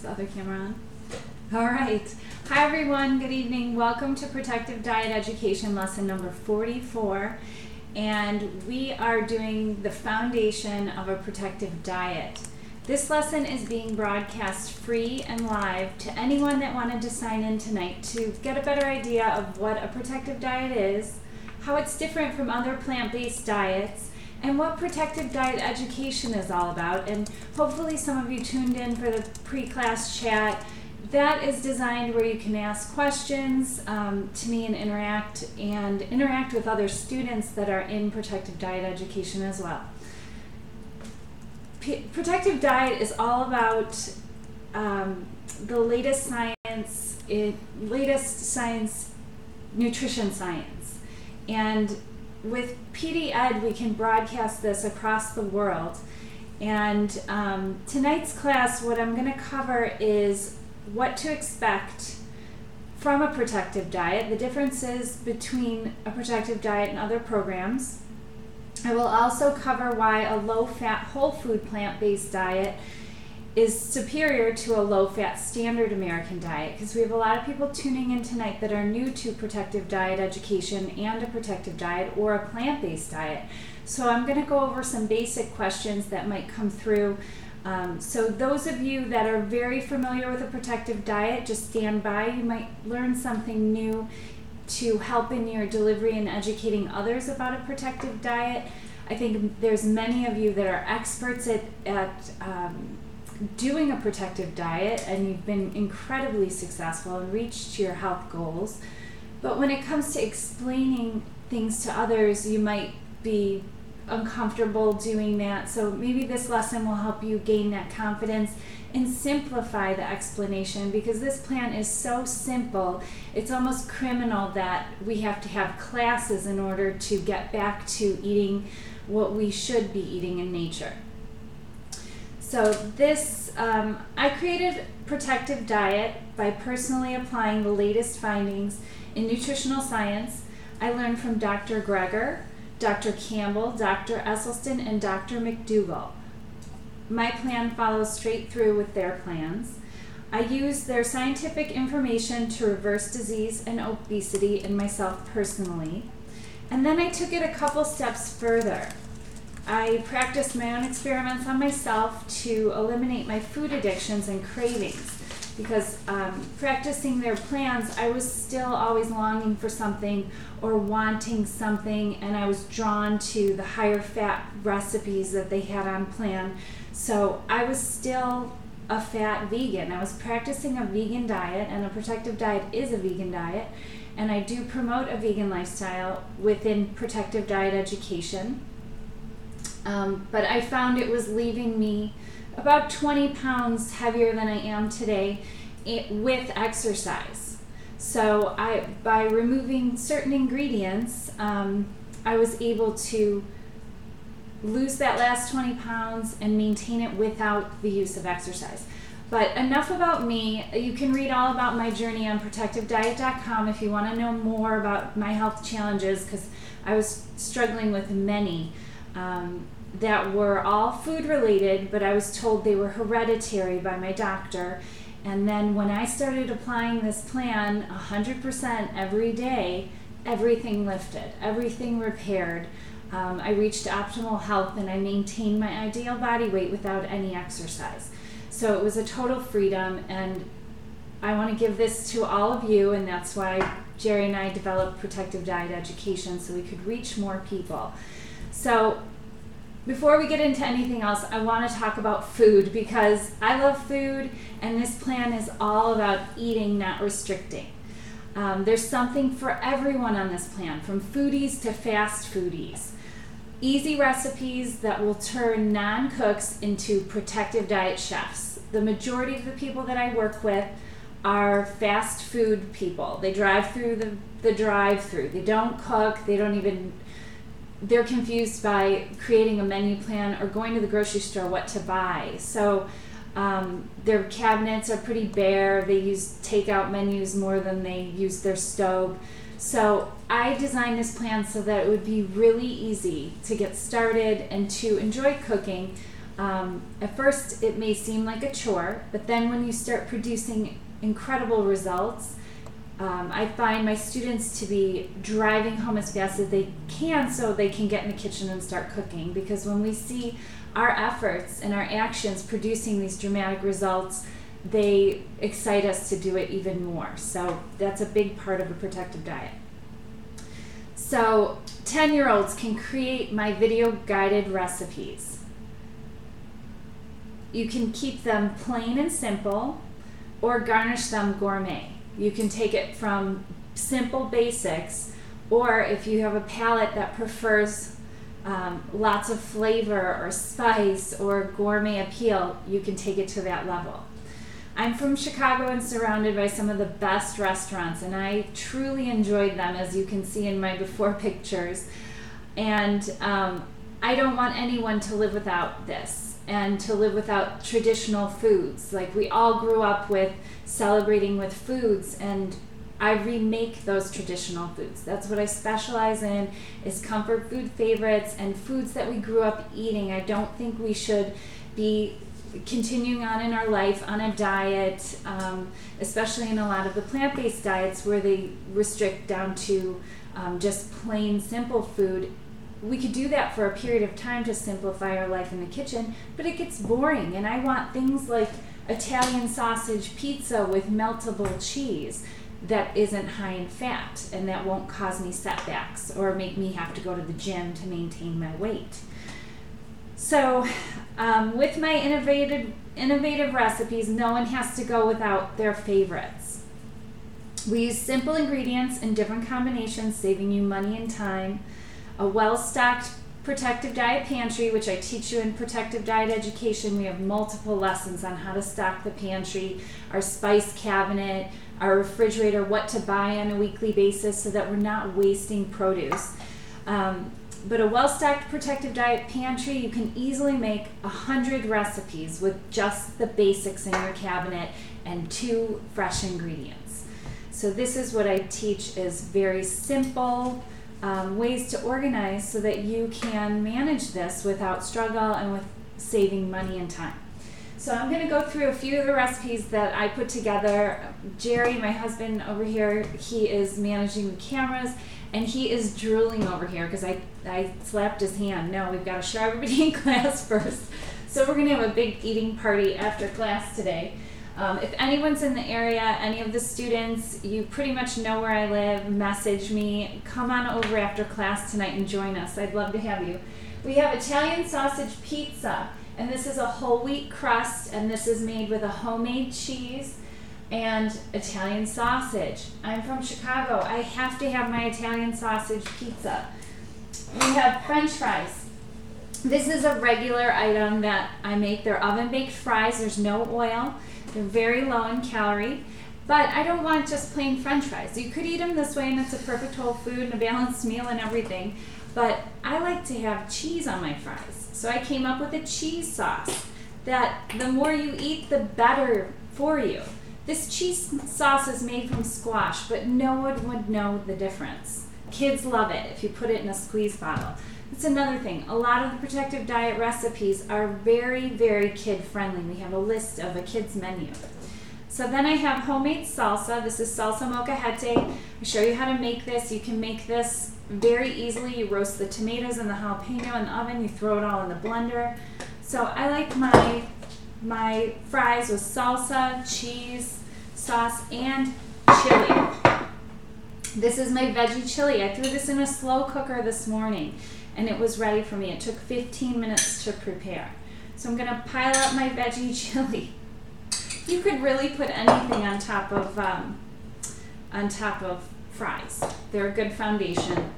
Is the other camera on? All right. Hi everyone, good evening. Welcome to Protective Diet Education lesson number 44. And we are doing the foundation of a protective diet. This lesson is being broadcast free and live to anyone that wanted to sign in tonight to get a better idea of what a protective diet is, how it's different from other plant-based diets, and what protective diet education is all about. And hopefully some of you tuned in for the pre-class chat. That is designed where you can ask questions to me and interact with other students that are in protective diet education as well. Protective diet is all about the latest science, nutrition science. And with PD Ed, we can broadcast this across the world. And tonight's class, what I'm going to cover is what to expect from a protective diet, the differences between a protective diet and other programs. I will also cover why a low-fat, whole food plant-based diet is superior to a low-fat standard American diet, because we have a lot of people tuning in tonight that are new to protective diet education and a protective diet or a plant-based diet. So I'm going to go over some basic questions that might come through. So those of you that are very familiar with a protective diet, just stand by. You might learn something new to help in your delivery and educating others about a protective diet. I think there's many of you that are experts at doing a protective diet, and you've been incredibly successful and reached your health goals. But when it comes to explaining things to others, you might be uncomfortable doing that. So maybe this lesson will help you gain that confidence and simplify the explanation, because this plan is so simple, it's almost criminal that we have to have classes in order to get back to eating what we should be eating in nature. So this, I created Protective Diet by personally applying the latest findings in nutritional science I learned from Dr. Greger, Dr. Campbell, Dr. Esselstyn, and Dr. McDougall. My plan follows straight through with their plans. I use their scientific information to reverse disease and obesity in myself personally. And then I took it a couple steps further. I practiced my own experiments on myself to eliminate my food addictions and cravings, because practicing their plans, I was still always longing for something or wanting something, and I was drawn to the higher fat recipes that they had on plan. So I was still a fat vegan. I was practicing a vegan diet, and a protective diet is a vegan diet, and I do promote a vegan lifestyle within protective diet education. But I found it was leaving me about 20 pounds heavier than I am today with exercise. So by removing certain ingredients, I was able to lose that last 20 pounds and maintain it without the use of exercise. But enough about me. You can read all about my journey on protectivediet.com if you want to know more about my health challenges, because I was struggling with many that were all food related, but I was told they were hereditary by my doctor. And then when I started applying this plan 100% every day, everything lifted, everything repaired. I reached optimal health, and I maintained my ideal body weight without any exercise. So it was a total freedom, and I want to give this to all of you, and that's why Jerry and I developed Protective Diet Education, so we could reach more people. So before we get into anything else, I want to talk about food, because I love food, and this plan is all about eating, not restricting. There's something for everyone on this plan, from foodies to fast foodies. Easy recipes that will turn non-cooks into protective diet chefs. The majority of the people that I work with are fast food people. They drive through the drive-through. They don't cook. They're confused by creating a menu plan or going to the grocery store what to buy. So their cabinets are pretty bare. They use takeout menus more than they use their stove. So I designed this plan so that it would be really easy to get started and to enjoy cooking At first, it may seem like a chore, but then when you start producing incredible results, I find my students to be driving home as fast as they can so they can get in the kitchen and start cooking. Because when we see our efforts and our actions producing these dramatic results, they excite us to do it even more. So that's a big part of a protective diet. So 10-year-olds can create my video guided recipes. You can keep them plain and simple or garnish them gourmet. You can take it from simple basics, or if you have a palate that prefers lots of flavor or spice or gourmet appeal, you can take it to that level. I'm from Chicago and surrounded by some of the best restaurants, and I truly enjoyed them, as you can see in my before pictures. And I don't want anyone to live without this and to live without traditional foods. Like, we all grew up with celebrating with foods, and I remake those traditional foods. That's what I specialize in, is comfort food favorites and foods that we grew up eating. I don't think we should be continuing on in our life on a diet, especially in a lot of the plant-based diets where they restrict down to just plain simple food. We could do that for a period of time to simplify our life in the kitchen, but it gets boring, and I want things like Italian sausage pizza with meltable cheese that isn't high in fat and that won't cause me setbacks or make me have to go to the gym to maintain my weight. So with my innovative recipes, no one has to go without their favorites. We use simple ingredients in different combinations, saving you money and time. A well-stocked protective diet pantry, which I teach you in protective diet education. We have multiple lessons on how to stock the pantry, our spice cabinet, our refrigerator, what to buy on a weekly basis so that we're not wasting produce. But a well-stocked protective diet pantry, you can easily make 100 recipes with just the basics in your cabinet and 2 fresh ingredients. So this is what I teach, is very simple ways to organize so that you can manage this without struggle and with saving money and time. So I'm going to go through a few of the recipes that I put together. Jerry, my husband over here, he is managing the cameras, and he is drooling over here because I slapped his hand. No, we've got to show everybody in class first. So we're going to have a big eating party after class today. If anyone's in the area, any of the students, you pretty much know where I live, message me. Come on over after class tonight and join us. I'd love to have you. We have Italian sausage pizza, and this is a whole wheat crust, and this is made with a homemade cheese and Italian sausage. I'm from Chicago. I have to have my Italian sausage pizza. We have French fries. This is a regular item that I make. They're oven-baked fries. There's no oil. They're very low in calorie, but I don't want just plain French fries. You could eat them this way, and it's a perfect whole food and a balanced meal and everything, but I like to have cheese on my fries. So I came up with a cheese sauce that the more you eat, the better for you. This cheese sauce is made from squash, but no one would know the difference. Kids love it if you put it in a squeeze bottle. That's another thing. A lot of the protective diet recipes are very, very kid-friendly. We have a list of a kid's menu. So then I have homemade salsa. This is salsa molcajete. I show you how to make this. You can make this very easily. You roast the tomatoes and the jalapeno in the oven. You throw it all in the blender. So I like my fries with salsa, cheese, sauce, and chili. This is my veggie chili. I threw this in a slow cooker this morning, and it was ready for me. It took 15 minutes to prepare. So I'm going to pile up my veggie chili. You could really put anything on top of fries. They're a good foundation.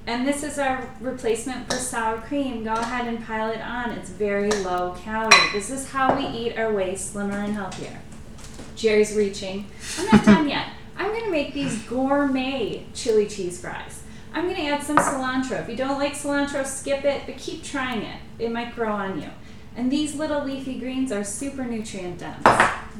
And this is our replacement for sour cream. Go ahead and pile it on. It's very low calorie. This is how we eat our way slimmer and healthier. Jerry's reaching. I'm not done yet. I'm going to make these gourmet chili cheese fries. I'm going to add some cilantro. If you don't like cilantro, skip it, but keep trying it. It might grow on you. And these little leafy greens are super nutrient dense,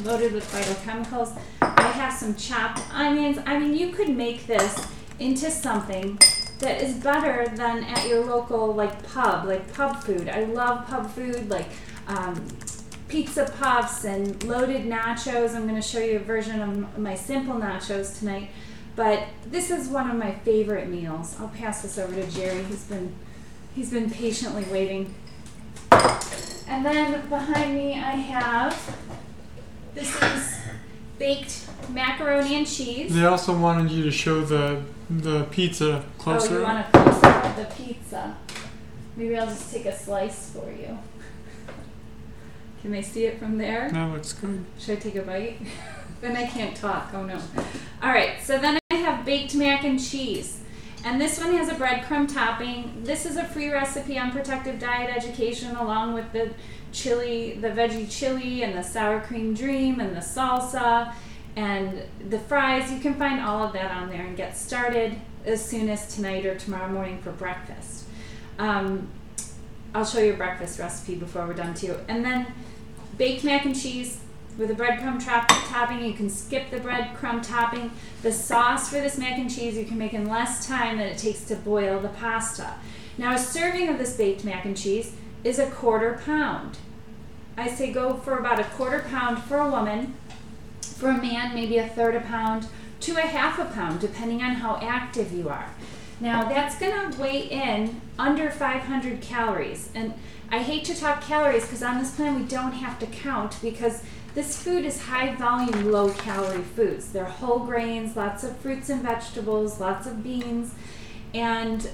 loaded with phytochemicals. I have some chopped onions. I mean, you could make this into something that is better than at your local like pub food. I love pub food, like pizza puffs and loaded nachos. I'm going to show you a version of my simple nachos tonight, but this is one of my favorite meals. I'll pass this over to Jerry. He's been patiently waiting. And then behind me I have, this is baked macaroni and cheese. They also wanted you to show the pizza closer. Oh, you want a close up of the pizza? Maybe I'll just take a slice for you. Can they see it from there? That looks good. Should I take a bite? Then I can't talk. Oh no. All right, so then I have baked mac and cheese. And this one has a breadcrumb topping. This is a free recipe on Protective Diet Education, along with the chili, the veggie chili and the sour cream dream and the salsa and the fries. You can find all of that on there and get started as soon as tonight or tomorrow morning for breakfast. I'll show you a breakfast recipe before we're done too. And then baked mac and cheese with a breadcrumb topping. You can skip the breadcrumb topping. The sauce for this mac and cheese you can make in less time than it takes to boil the pasta. Now a serving of this baked mac and cheese is a 1/4 pound. I say go for about a 1/4 pound for a woman. For a man, maybe a 1/3 pound to a 1/2 pound, depending on how active you are. Now that's going to weigh in under 500 calories. And I hate to talk calories because on this plan we don't have to count, because this food is high volume, low calorie foods. They're whole grains, lots of fruits and vegetables, lots of beans. And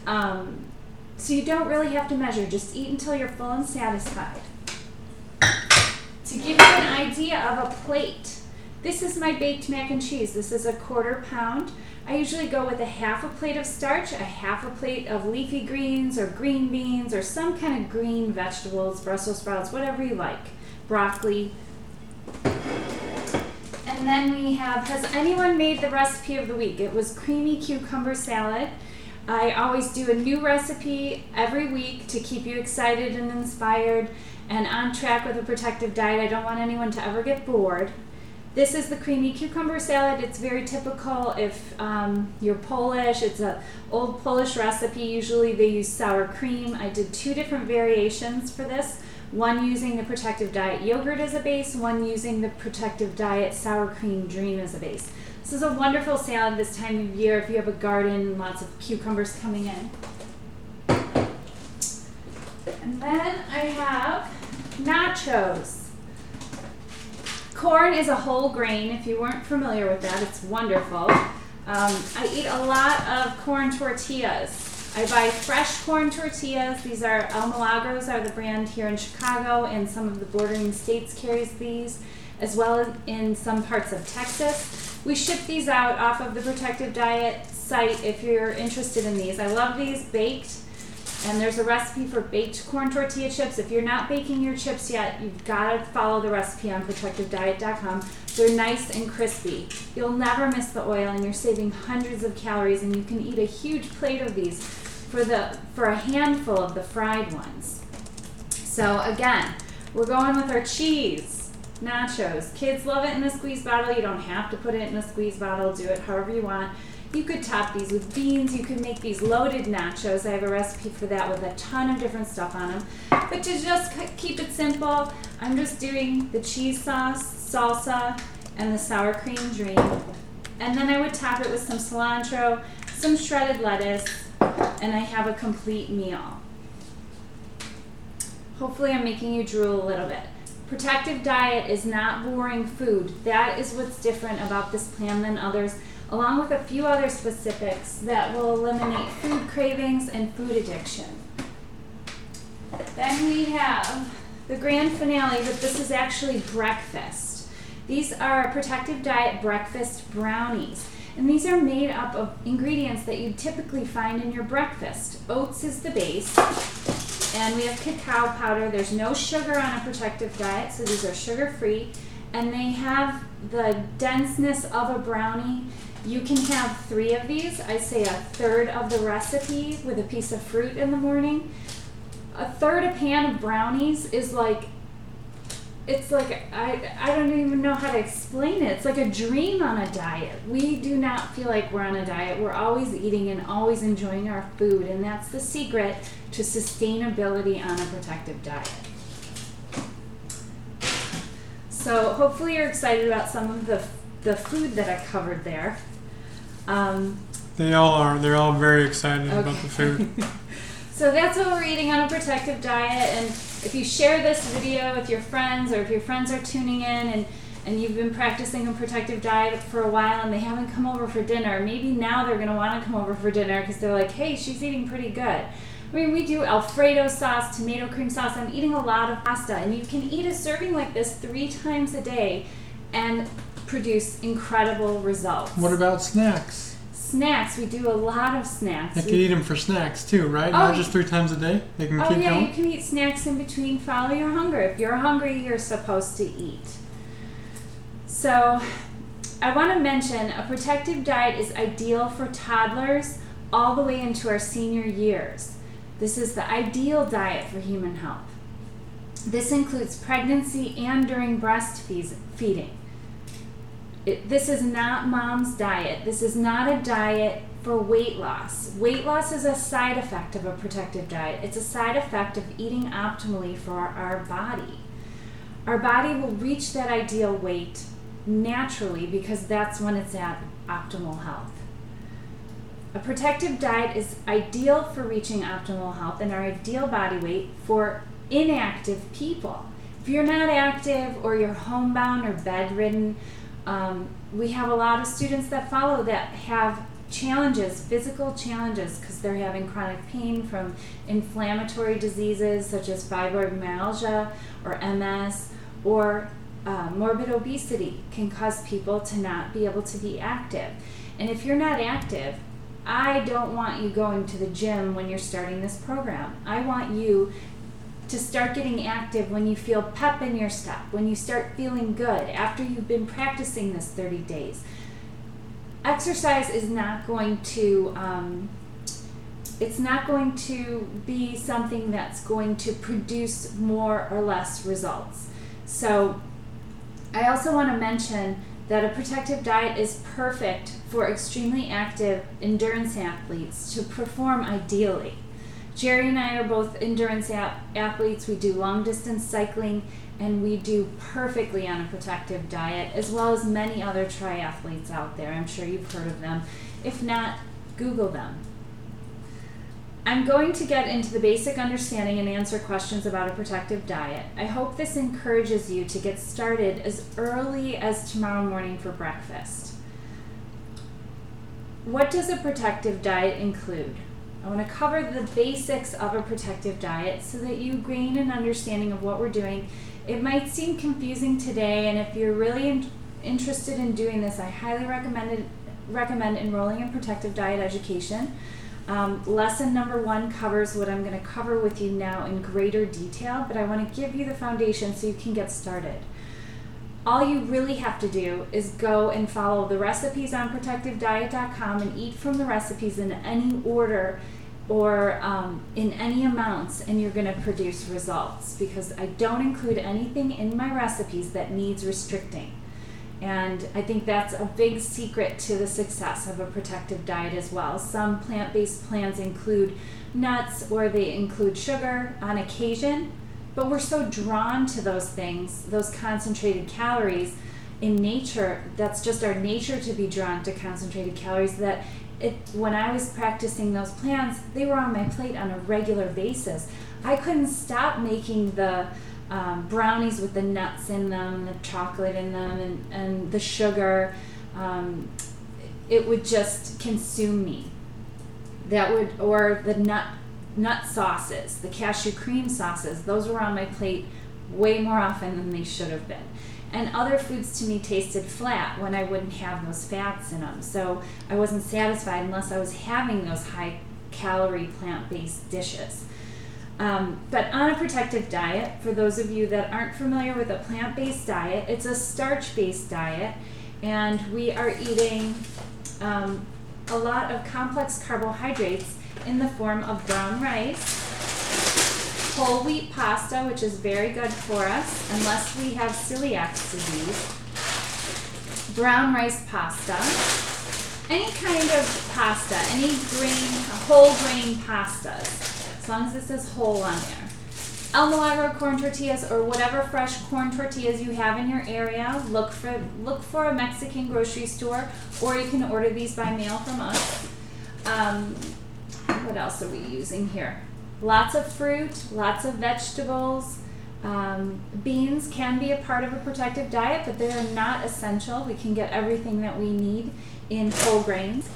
so you don't really have to measure. Just eat until you're full and satisfied. To give you an idea of a plate, this is my baked mac and cheese. This is a 1/4 pound. I usually go with a 1/2 plate of starch, a 1/2 plate of leafy greens or green beans or some kind of green vegetables, Brussels sprouts, whatever you like, broccoli. And then we have, has anyone made the recipe of the week? It was creamy cucumber salad. I always do a new recipe every week to keep you excited and inspired and on track with a protective diet. I don't want anyone to ever get bored. This is the creamy cucumber salad. It's very typical if you're Polish. It's an old Polish recipe. Usually they use sour cream. I did 2 different variations for this. One using the Protective Diet yogurt as a base, one using the Protective Diet sour cream dream as a base. This is a wonderful salad this time of year if you have a garden and lots of cucumbers coming in. And then I have nachos. Corn is a whole grain. If you weren't familiar with that, it's wonderful. I eat a lot of corn tortillas. I buy fresh corn tortillas. These are El Milagros, are the brand here in Chicago, and some of the bordering states carries these, as well as in some parts of Texas. We ship these out off of the Protective Diet site if you're interested in these. I love these baked. And there's a recipe for baked corn tortilla chips. If you're not baking your chips yet, you've got to follow the recipe on protectivediet.com. They're nice and crispy. You'll never miss the oil, and you're saving hundreds of calories, and you can eat a huge plate of these for a handful of the fried ones. So again, we're going with our cheese nachos. Kids love it in a squeeze bottle. You don't have to put it in a squeeze bottle. Do it however you want. You could top these with beans. You could make these loaded nachos. I have a recipe for that with a ton of different stuff on them. But to just keep it simple, I'm just doing the cheese sauce, salsa, and the sour cream dream. And then I would top it with some cilantro, some shredded lettuce, and I have a complete meal. Hopefully I'm making you drool a little bit. Protective Diet is not boring food. That is what's different about this plan than others, along with a few other specifics that will eliminate food cravings and food addiction. Then we have the grand finale, but this is actually breakfast. These are Protective Diet breakfast brownies, and these are made up of ingredients that you typically find in your breakfast. Oats is the base, and we have cacao powder. There's no sugar on a Protective Diet, so these are sugar-free, and they have the denseness of a brownie. You can have 3 of these. I say a third of the recipe with a piece of fruit in the morning. A third a pan of brownies is like it's like, I don't even know how to explain it. It's like a dream on a diet. We do not feel like we're on a diet. We're always eating and always enjoying our food, and that's the secret to sustainability on a protective diet. So hopefully you're excited about some of the food that I covered there. They all are. They're all very excited about the food. So that's what we're eating on a protective diet. And if you share this video with your friends, or if your friends are tuning in and you've been practicing a protective diet for a while and they haven't come over for dinner, maybe now they're going to want to come over for dinner because they're like, hey, she's eating pretty good. I mean, we do Alfredo sauce, tomato cream sauce. I'm eating a lot of pasta, and you can eat a serving like this 3 times a day and produce incredible results. What about snacks? Snacks, we do a lot of snacks. You can eat them for snacks too, right? Oh, Not just 3 times a day? They can keep going? You can eat snacks in between. Follow your hunger. If you're hungry, you're supposed to eat. So I want to mention a protective diet is ideal for toddlers all the way into our senior years. This is the ideal diet for human health. This includes pregnancy and during breastfeeding. This is not mom's diet. This is not a diet for weight loss. Weight loss is a side effect of a protective diet. It's a side effect of eating optimally for our body. Our body will reach that ideal weight naturally because that's when it's at optimal health. A protective diet is ideal for reaching optimal health and our ideal body weight for inactive people. If you're not active or you're homebound or bedridden, we have a lot of students that follow that have challenges, physical challenges, because they're having chronic pain from inflammatory diseases such as fibromyalgia or MS, or morbid obesity can cause people to not be able to be active. And if you're not active, I don't want you going to the gym when you're starting this program. I want you to start getting active when you feel pep in your step, when you start feeling good after you've been practicing this 30 days. Exercise is not going to, it's not going to be something that's going to produce more or less results. So I also want to mention that a protective diet is perfect for extremely active endurance athletes to perform ideally. Jerry and I are both endurance athletes. We do long distance cycling, and we do perfectly on a protective diet, as well as many other triathletes out there. I'm sure you've heard of them. If not, Google them. I'm going to get into the basic understanding and answer questions about a protective diet. I hope this encourages you to get started as early as tomorrow morning for breakfast. What does a protective diet include? I want to cover the basics of a protective diet so that you gain an understanding of what we're doing. It might seem confusing today, and if you're really interested in doing this, I highly recommend enrolling in protective diet education. Lesson number 1 covers what I'm going to cover with you now in greater detail, but I want to give you the foundation so you can get started. All you really have to do is go and follow the recipes on protectivediet.com and eat from the recipes in any order or in any amounts, and you're going to produce results, because I don't include anything in my recipes that needs restricting. And I think that's a big secret to the success of a protective diet as well. Some plant-based plans include nuts or they include sugar on occasion, but we're so drawn to those things, those concentrated calories in nature. That's just our nature to be drawn to concentrated calories, that when I was practicing those plans, they were on my plate on a regular basis. I couldn't stop making the brownies with the nuts in them, the chocolate in them, and the sugar. It would just consume me. Or the nut sauces, the cashew cream sauces, those were on my plate way more often than they should have been. And other foods to me tasted flat when I wouldn't have those fats in them. So I wasn't satisfied unless I was having those high calorie plant-based dishes. But on a protective diet, for those of you that aren't familiar with a plant-based diet, it's a starch-based diet, and we are eating a lot of complex carbohydrates in the form of brown rice, whole wheat pasta, which is very good for us, unless we have celiac disease. Brown rice pasta. Any kind of pasta, any whole grain pastas, as long as it says whole on there. El Milagro corn tortillas, or whatever fresh corn tortillas you have in your area. Look for a Mexican grocery store, or you can order these by mail from us. What else are we using here? Lots of fruit, lots of vegetables. Beans can be a part of a protective diet, but they are not essential. We can get everything that we need in whole grains.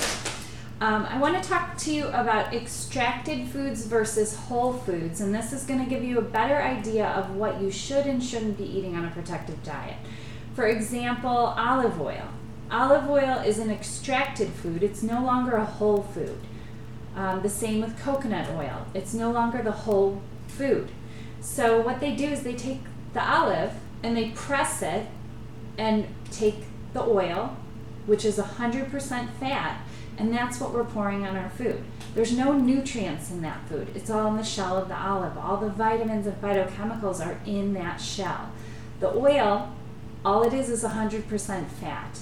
I want to talk to you about extracted foods versus whole foods, and this is going to give you a better idea of what you should and shouldn't be eating on a protective diet. For example, olive oil. Olive oil is an extracted food. It's no longer a whole food. The same with coconut oil. It's no longer the whole food. So what they do is they take the olive and they press it and take the oil, which is 100% fat, and that's what we're pouring on our food. There's no nutrients in that food. It's all in the shell of the olive. All the vitamins and phytochemicals are in that shell. The oil, all it is 100% fat.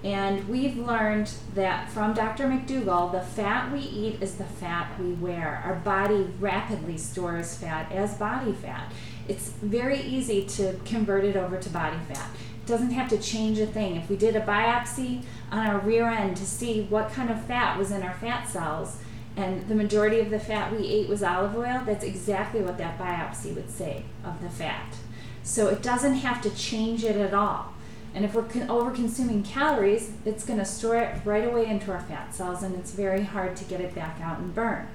And we've learned that from Dr. McDougall, the fat we eat is the fat we wear. Our body rapidly stores fat as body fat. It's very easy to convert it over to body fat. It doesn't have to change a thing. If we did a biopsy on our rear end to see what kind of fat was in our fat cells, and the majority of the fat we ate was olive oil, that's exactly what that biopsy would say of the fat. So it doesn't have to change it at all. And if we're over-consuming calories, it's going to store it right away into our fat cells, and it's very hard to get it back out and burn.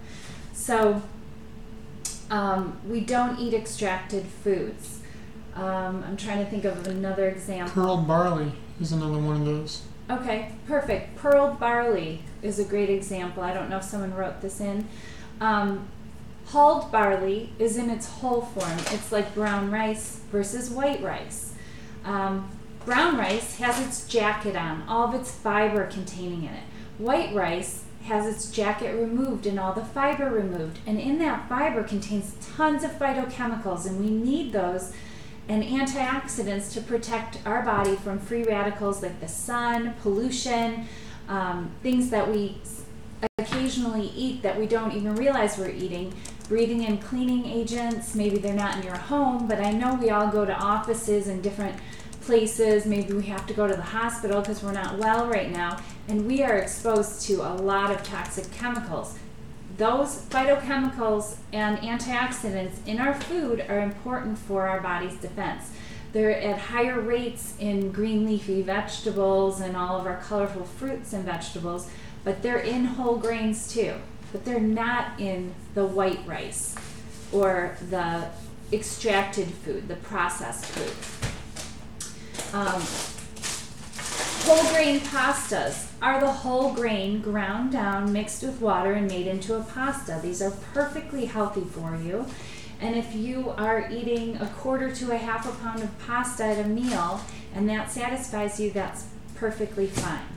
So we don't eat extracted foods. I'm trying to think of another example. Pearled barley is another one of those. Okay, perfect. Pearled barley is a great example. I don't know if someone wrote this in. Hulled barley is in its whole form. It's like brown rice versus white rice. Brown rice has its jacket on, all of its fiber containing in it. White rice has its jacket removed and all the fiber removed. And in that fiber contains tons of phytochemicals, and we need those and antioxidants to protect our body from free radicals like the sun, pollution, things that we occasionally eat that we don't even realize we're eating. Breathing in cleaning agents, maybe they're not in your home, but I know we all go to offices and different places. Maybe we have to go to the hospital because we're not well right now, and we are exposed to a lot of toxic chemicals. Those phytochemicals and antioxidants in our food are important for our body's defense. They're at higher rates in green leafy vegetables and all of our colorful fruits and vegetables, but they're in whole grains too. But they're not in the white rice or the extracted food, the processed food. Whole grain pastas are the whole grain ground down, mixed with water, and made into a pasta. These are perfectly healthy for you. And if you are eating a quarter to a half a pound of pasta at a meal and that satisfies you, that's perfectly fine.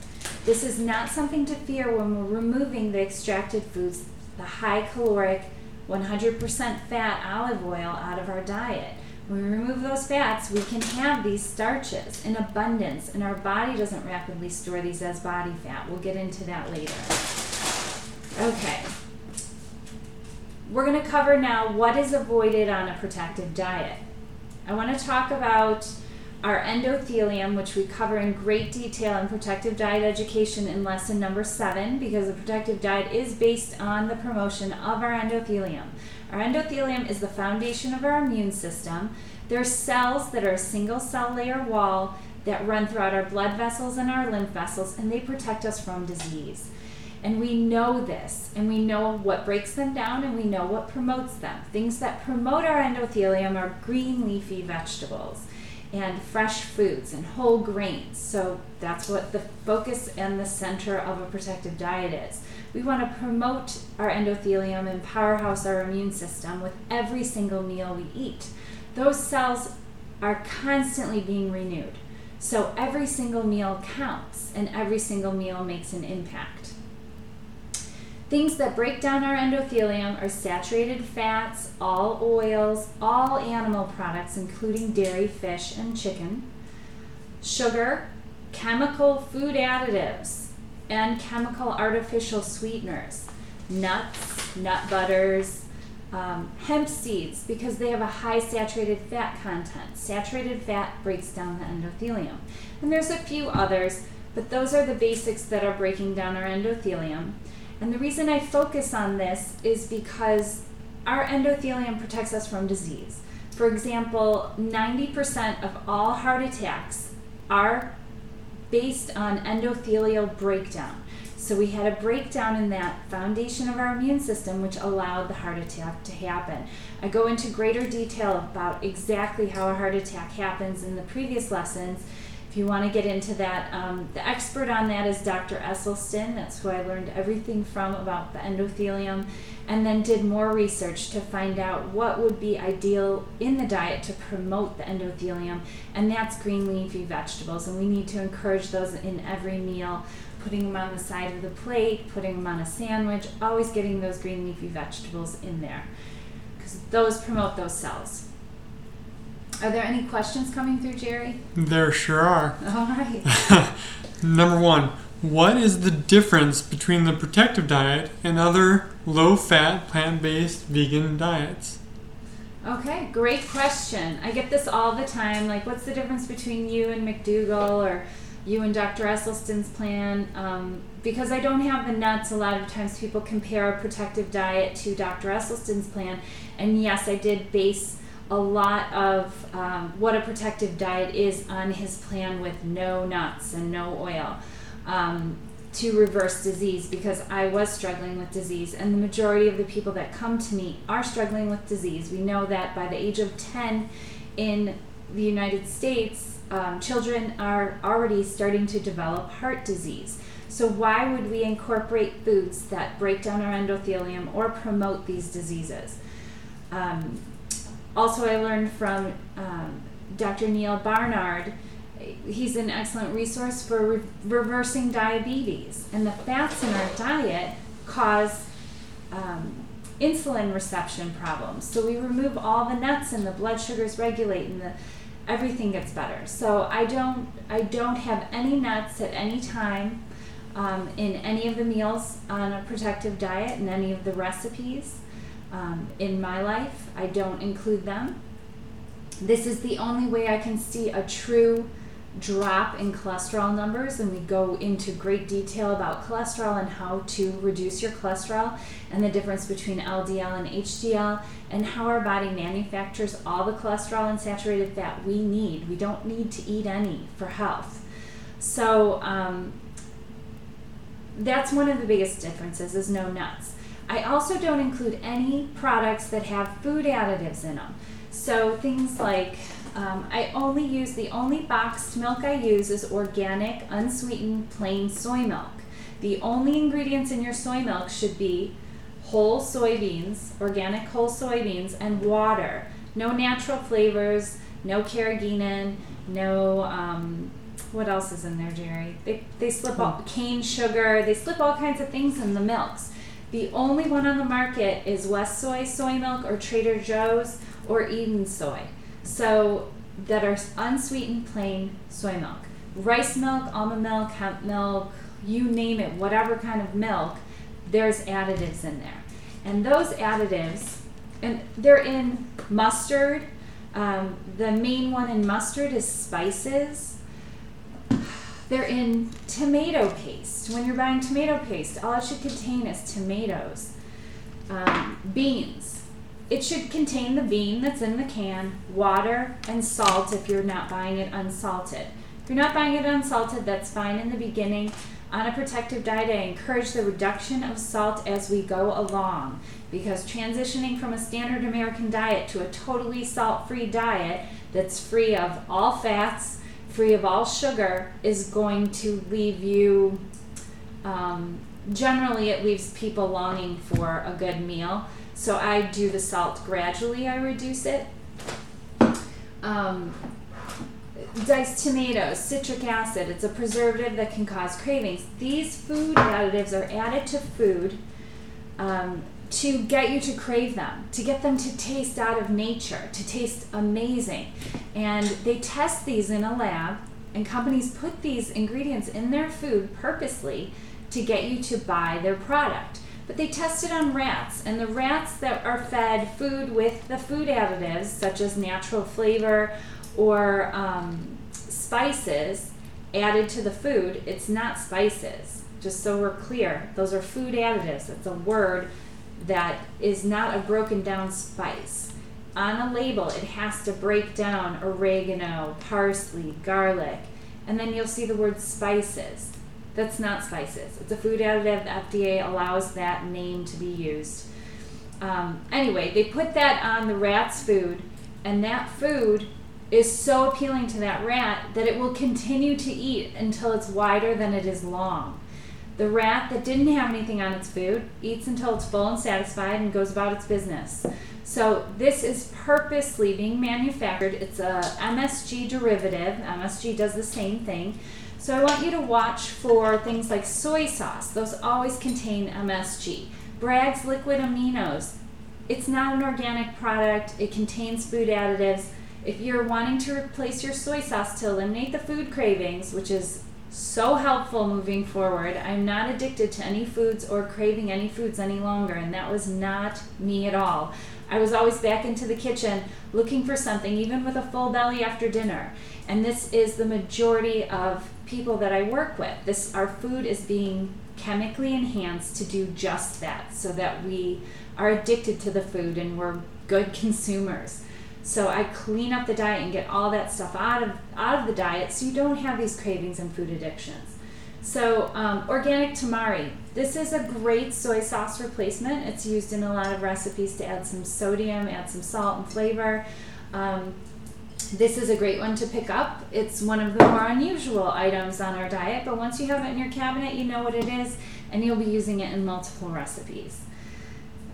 This is not something to fear when we're removing the extracted foods, the high caloric, 100% fat olive oil out of our diet. When we remove those fats, we can have these starches in abundance, and our body doesn't rapidly store these as body fat. We'll get into that later. Okay. We're going to cover now what is avoided on a protective diet. I want to talk about our endothelium, which we cover in great detail in Protective Diet Education in lesson number 7, because the protective diet is based on the promotion of our endothelium. Our endothelium is the foundation of our immune system. They're cells that are a single cell layer wall that run throughout our blood vessels and our lymph vessels, and they protect us from disease. And we know this, and we know what breaks them down, and we know what promotes them. Things that promote our endothelium are green leafy vegetables and fresh foods and whole grains. So that's what the focus and the center of a protective diet is. We want to promote our endothelium and powerhouse our immune system with every single meal we eat. Those cells are constantly being renewed. So every single meal counts, and every single meal makes an impact. Things that break down our endothelium are saturated fats, all oils, all animal products, including dairy, fish, and chicken, sugar, chemical food additives, and chemical artificial sweeteners, nuts, nut butters, hemp seeds, because they have a high saturated fat content. Saturated fat breaks down the endothelium. And there's a few others, but those are the basics that are breaking down our endothelium. And the reason I focus on this is because our endothelium protects us from disease. For example, 90% of all heart attacks are based on endothelial breakdown. So we had a breakdown in that foundation of our immune system, which allowed the heart attack to happen. I go into greater detail about exactly how a heart attack happens in the previous lessons. If you want to get into that, the expert on that is Dr. Esselstyn. That's who I learned everything from about the endothelium, and then did more research to find out what would be ideal in the diet to promote the endothelium, and that's green leafy vegetables. And we need to encourage those in every meal, putting them on the side of the plate, putting them on a sandwich, always getting those green leafy vegetables in there, because those promote those cells. Are there any questions coming through, Jerry? There sure are. All right. Number 1, what is the difference between the protective diet and other low-fat, plant-based vegan diets? Okay, great question. I get this all the time, like what's the difference between you and McDougall or you and Dr. Esselstyn's plan? Because I don't have the nuts, a lot of times people compare a protective diet to Dr. Esselstyn's plan. And yes, I did base a lot of what a protective diet is on his plan with no nuts and no oil to reverse disease, because I was struggling with disease, and the majority of the people that come to me are struggling with disease. We know that by the age of 10 in the United States, children are already starting to develop heart disease. So why would we incorporate foods that break down our endothelium or promote these diseases? Also, I learned from Dr. Neil Barnard. He's an excellent resource for reversing diabetes. And the fats in our diet cause insulin reception problems. So we remove all the nuts and the blood sugars regulate and everything gets better. So I don't have any nuts at any time in any of the meals on a protective diet, in any of the recipes. In my life, I don't include them. This is the only way I can see a true drop in cholesterol numbers, and we go into great detail about cholesterol and how to reduce your cholesterol and the difference between LDL and HDL and how our body manufactures all the cholesterol and saturated fat we need. We don't need to eat any for health. So that's one of the biggest differences, is no nuts. I also don't include any products that have food additives in them. So things like, I only use, the only boxed milk I use is organic, unsweetened, plain soy milk. The only ingredients in your soy milk should be whole soybeans, organic whole soybeans, and water. No natural flavors, no carrageenan, no, what else is in there, Jerry? They slip all, cane sugar, they slip all kinds of things in the milks. The only one on the market is West soy milk, or Trader Joe's, or Eden soy. So that are unsweetened plain soy milk. Rice milk, almond milk, hemp milk, you name it, whatever kind of milk, there's additives in there. And those additives, and they're in mustard. The main one in mustard is spices. They're in tomato paste. When you're buying tomato paste, all it should contain is tomatoes. Beans. It should contain the bean that's in the can, water, and salt if you're not buying it unsalted. If you're not buying it unsalted, that's fine in the beginning. On a protective diet, I encourage the reduction of salt as we go along, because transitioning from a standard American diet to a totally salt-free diet that's free of all fats, free of all sugar, is going to leave you, generally it leaves people longing for a good meal. So I do the salt gradually, I reduce it. Diced tomatoes, citric acid, it's a preservative that can cause cravings. These food additives are added to food to get you to crave them, to get them to taste out of nature, to taste amazing. And they test these in a lab, and companies put these ingredients in their food purposely to get you to buy their product. But they test it on rats, and the rats that are fed food with the food additives, such as natural flavor or spices added to the food, it's not spices. Just so we're clear, those are food additives. It's a word that is not a broken down spice. On a label, it has to break down oregano, parsley, garlic, and then you'll see the word spices. That's not spices. It's a food additive. The FDA allows that name to be used. Anyway, they put that on the rat's food, and that food is so appealing to that rat that it will continue to eat until it's wider than it is long. The rat that didn't have anything on its food eats until it's full and satisfied and goes about its business. So this is purposely being manufactured. It's a MSG derivative. MSG does the same thing. So I want you to watch for things like soy sauce. Those always contain MSG. Bragg's liquid aminos. It's not an organic product. It contains food additives. If you're wanting to replace your soy sauce to eliminate the food cravings, which is so helpful moving forward. I'm not addicted to any foods or craving any foods any longer, and that was not me at all. I was always back into the kitchen looking for something, even with a full belly after dinner. And this is the majority of people that I work with. Our food is being chemically enhanced to do just that, so that we are addicted to the food and we're good consumers. So I clean up the diet and get all that stuff out of the diet so you don't have these cravings and food addictions. So organic Tamari. This is a great soy sauce replacement. It's used in a lot of recipes to add some sodium, add some salt and flavor. This is a great one to pick up. It's one of the more unusual items on our diet, but once you have it in your cabinet, you know what it is, and you'll be using it in multiple recipes.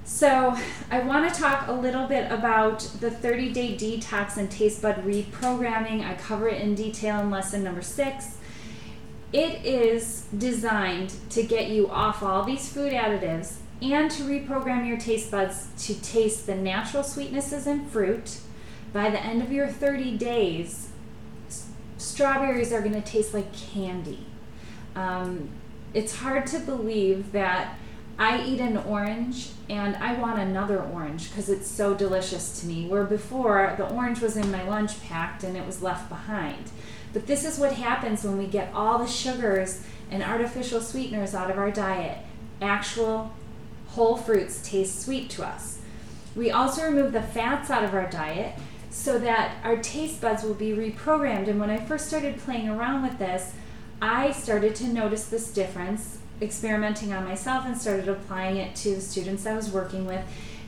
So I want to talk a little bit about the 30-day detox and taste bud reprogramming. I cover it in detail in lesson number 6. It is designed to get you off all these food additives and to reprogram your taste buds to taste the natural sweetnesses in fruit. By the end of your 30 days, strawberries are going to taste like candy. It's hard to believe that I eat an orange and I want another orange because it's so delicious to me, where before the orange was in my lunch packed and it was left behind. But this is what happens when we get all the sugars and artificial sweeteners out of our diet. Actual whole fruits taste sweet to us. We also remove the fats out of our diet so that our taste buds will be reprogrammed. And when I first started playing around with this, I started to notice this difference, experimenting on myself, and started applying it to the students I was working with.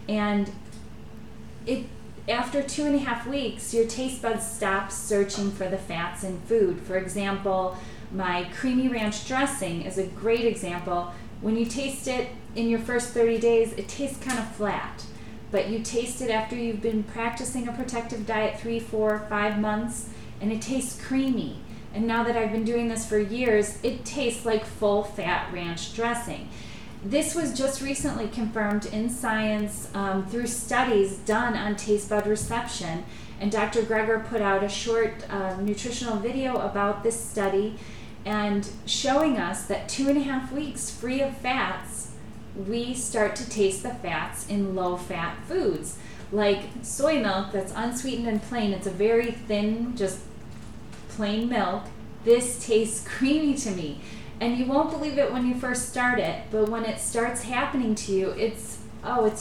And after 2.5 weeks, your taste buds stop searching for the fats in food. For example, my creamy ranch dressing is a great example. When you taste it in your first 30 days, it tastes kind of flat. But you taste it after you've been practicing a protective diet 3, 4, 5 months, and it tastes creamy. And now that I've been doing this for years, it tastes like full fat ranch dressing. This was just recently confirmed in science through studies done on taste bud reception. And Dr. Greger put out a short nutritional video about this study and showing us that 2.5 weeks free of fats, we start to taste the fats in low-fat foods. Like soy milk that's unsweetened and plain. It's a very thin, just plain milk. This tastes creamy to me. And you won't believe it when you first start it, but when it starts happening to you, it's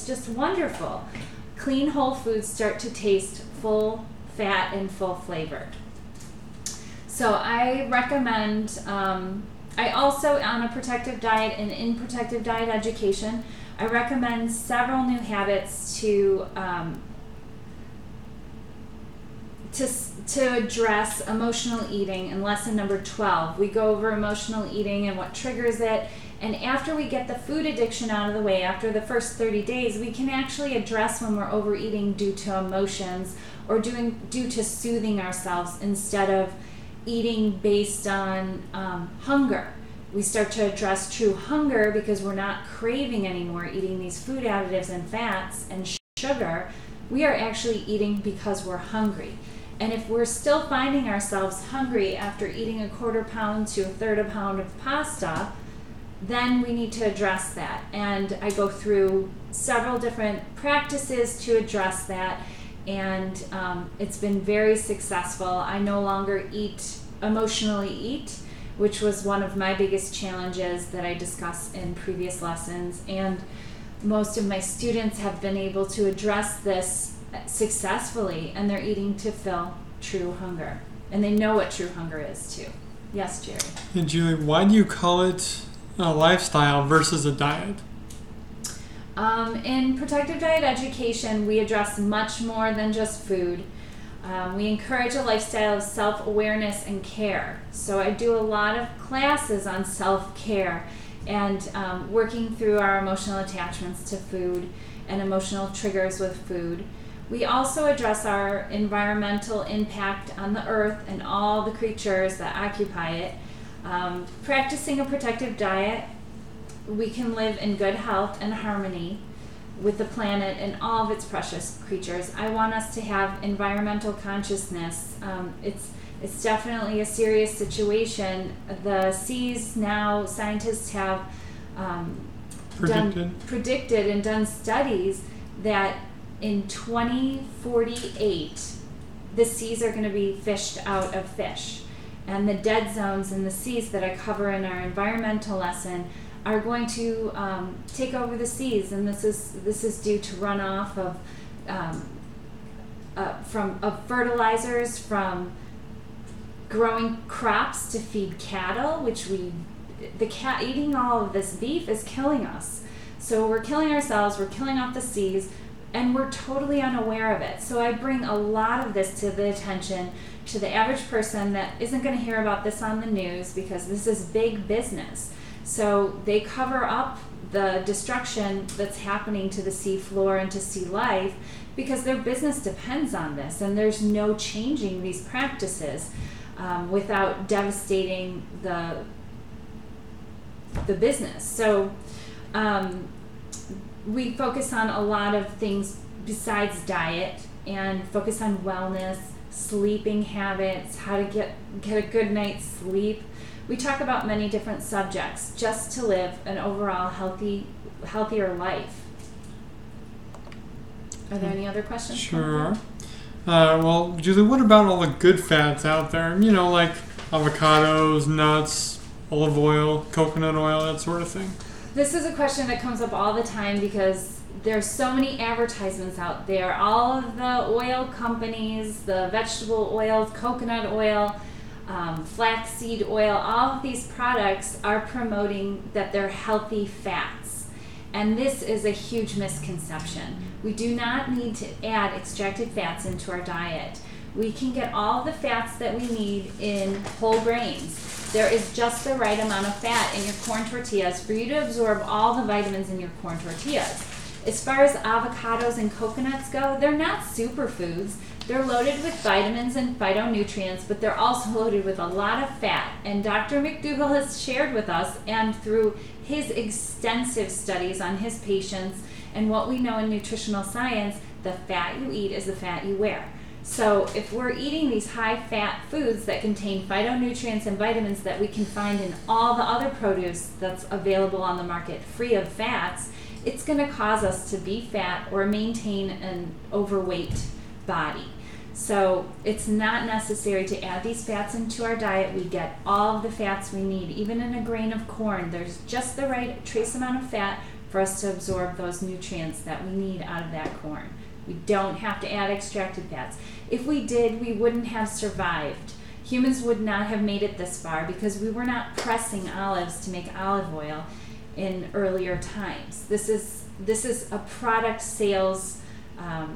just wonderful. Clean whole foods start to taste full fat and full flavored. So I recommend, I also, on a protective diet and in protective diet education, I recommend several new habits to address emotional eating in lesson number 12. We go over emotional eating and what triggers it. And after we get the food addiction out of the way, after the first 30 days, we can actually address when we're overeating due to emotions or due to soothing ourselves instead of eating based on hunger. We start to address true hunger because we're not craving anymore eating these food additives and fats and sugar. We are actually eating because we're hungry. And if we're still finding ourselves hungry after eating a 1/4 pound to a 1/3 pound of pasta, then we need to address that. And I go through several different practices to address that, and it's been very successful. I no longer emotionally eat, which was one of my biggest challenges that I discussed in previous lessons. And most of my students have been able to address this successfully, and they're eating to fill true hunger. And they know what true hunger is too. Yes, Jerry? Hey, Julie, why do you call it a lifestyle versus a diet? In protective diet education, we address much more than just food. We encourage a lifestyle of self-awareness and care. So I do a lot of classes on self-care and working through our emotional attachments to food and emotional triggers with food. We also address our environmental impact on the earth and all the creatures that occupy it. Practicing a protective diet, we can live in good health and harmony with the planet and all of its precious creatures. I want us to have environmental consciousness. It's definitely a serious situation. The seas now, scientists have predicted and done studies that in 2048, the seas are going to be fished out of fish. And the dead zones in the seas that I cover in our environmental lesson are going to take over the seas, and this is due to runoff of fertilizers from growing crops to feed cattle, which eating all of this beef is killing us. So we're killing ourselves, we're killing off the seas, and we're totally unaware of it. So I bring a lot of this to the attention to the average person that isn't going to hear about this on the news because this is big business. So they cover up the destruction that's happening to the sea floor and to sea life because their business depends on this, and there's no changing these practices without devastating the business. So we focus on a lot of things besides diet and focus on wellness, sleeping habits, how to get a good night's sleep. We talk about many different subjects just to live an overall healthier life. Are there any other questions? Sure. Well, Julie, what about all the good fats out there? You know, like avocados, nuts, olive oil, coconut oil, that sort of thing. This is a question that comes up all the time because there's so many advertisements out there. All of the oil companies, the vegetable oils, coconut oil, flaxseed oil, all of these products are promoting that they're healthy fats. And this is a huge misconception. We do not need to add extracted fats into our diet. We can get all the fats that we need in whole grains. There is just the right amount of fat in your corn tortillas for you to absorb all the vitamins in your corn tortillas. As far as avocados and coconuts go, they're not superfoods. They're loaded with vitamins and phytonutrients, but they're also loaded with a lot of fat. And Dr. McDougall has shared with us, and through his extensive studies on his patients and what we know in nutritional science, the fat you eat is the fat you wear. So if we're eating these high-fat foods that contain phytonutrients and vitamins that we can find in all the other produce that's available on the market free of fats, it's going to cause us to be fat or maintain an overweight body. So it's not necessary to add these fats into our diet. We get all of the fats we need. Even in a grain of corn, there's just the right trace amount of fat for us to absorb those nutrients that we need out of that corn. We don't have to add extracted fats. If we did, we wouldn't have survived. Humans would not have made it this far because we were not pressing olives to make olive oil in earlier times. This is a product sales, I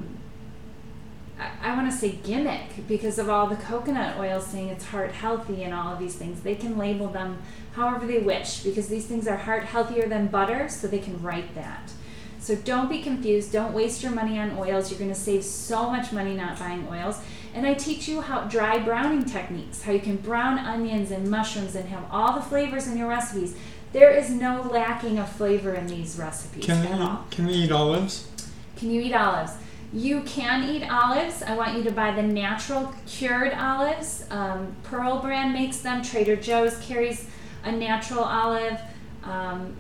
want to say gimmick, because of all the coconut oil saying it's heart healthy and all of these things. They can label them however they wish because these things are heart healthier than butter, so they can write that. So don't be confused. Don't waste your money on oils. You're going to save so much money not buying oils. And I teach you how dry browning techniques, how you can brown onions and mushrooms and have all the flavors in your recipes. There is no lacking of flavor in these recipes at all. Can we eat olives? Can you eat olives? You can eat olives. I want you to buy the natural cured olives. Pearl brand makes them. Trader Joe's carries a natural olive.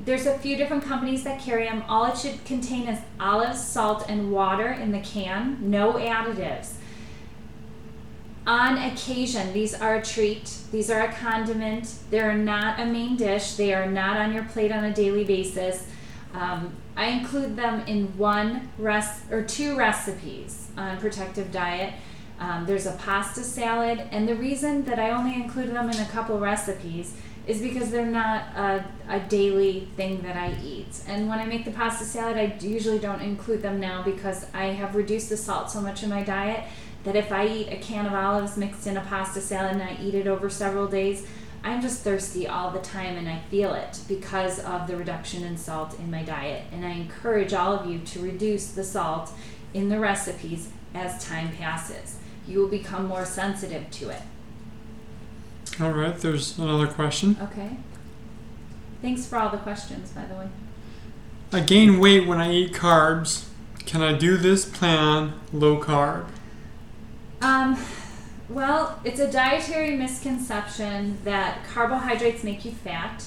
There's a few different companies that carry them. All it should contain is olives, salt, and water in the can. No additives. On occasion, these are a treat. These are a condiment. They're not a main dish. They are not on your plate on a daily basis. I include them in two recipes on Protective Diet. There's a pasta salad, and the reason that I only include them in a couple recipes is because they're not a daily thing that I eat. And when I make the pasta salad, I usually don't include them now because I have reduced the salt so much in my diet that if I eat a can of olives mixed in a pasta salad and I eat it over several days, I'm just thirsty all the time, and I feel it because of the reduction in salt in my diet. And I encourage all of you to reduce the salt in the recipes as time passes. You will become more sensitive to it. All right, there's another question. Okay. Thanks for all the questions, by the way. I gain weight when I eat carbs. Can I do this plan low carb? Well, it's a dietary misconception that carbohydrates make you fat.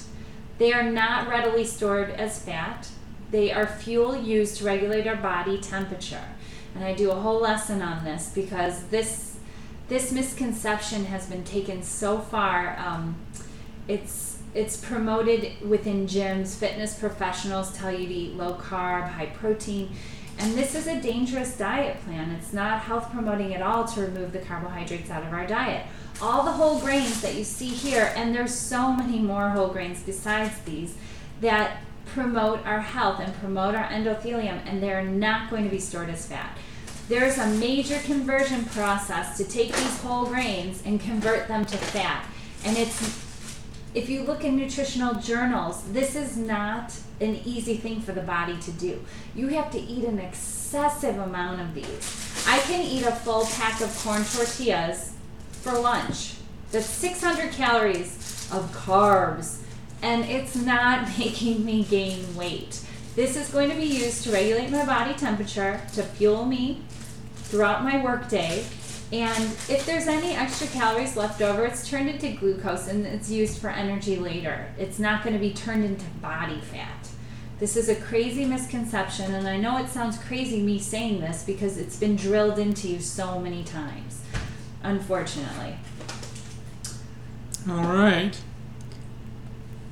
They are not readily stored as fat. They are fuel used to regulate our body temperature. And I do a whole lesson on this because this misconception has been taken so far. It's promoted within gyms. Fitness professionals tell you to eat low carb, high protein. And this is a dangerous diet plan. It's not health promoting at all to remove the carbohydrates out of our diet. All the whole grains that you see here, and there's so many more whole grains besides these that promote our health and promote our endothelium, and they're not going to be stored as fat. There's a major conversion process to take these whole grains and convert them to fat. And if you look in nutritional journals, this is not an easy thing for the body to do. You have to eat an excessive amount of these. I can eat a full pack of corn tortillas for lunch. That's 600 calories of carbs, and it's not making me gain weight. This is going to be used to regulate my body temperature, to fuel me throughout my workday. And if there's any extra calories left over, it's turned into glucose and it's used for energy later. It's not going to be turned into body fat. This is a crazy misconception, and I know it sounds crazy me saying this because it's been drilled into you so many times, unfortunately. All right.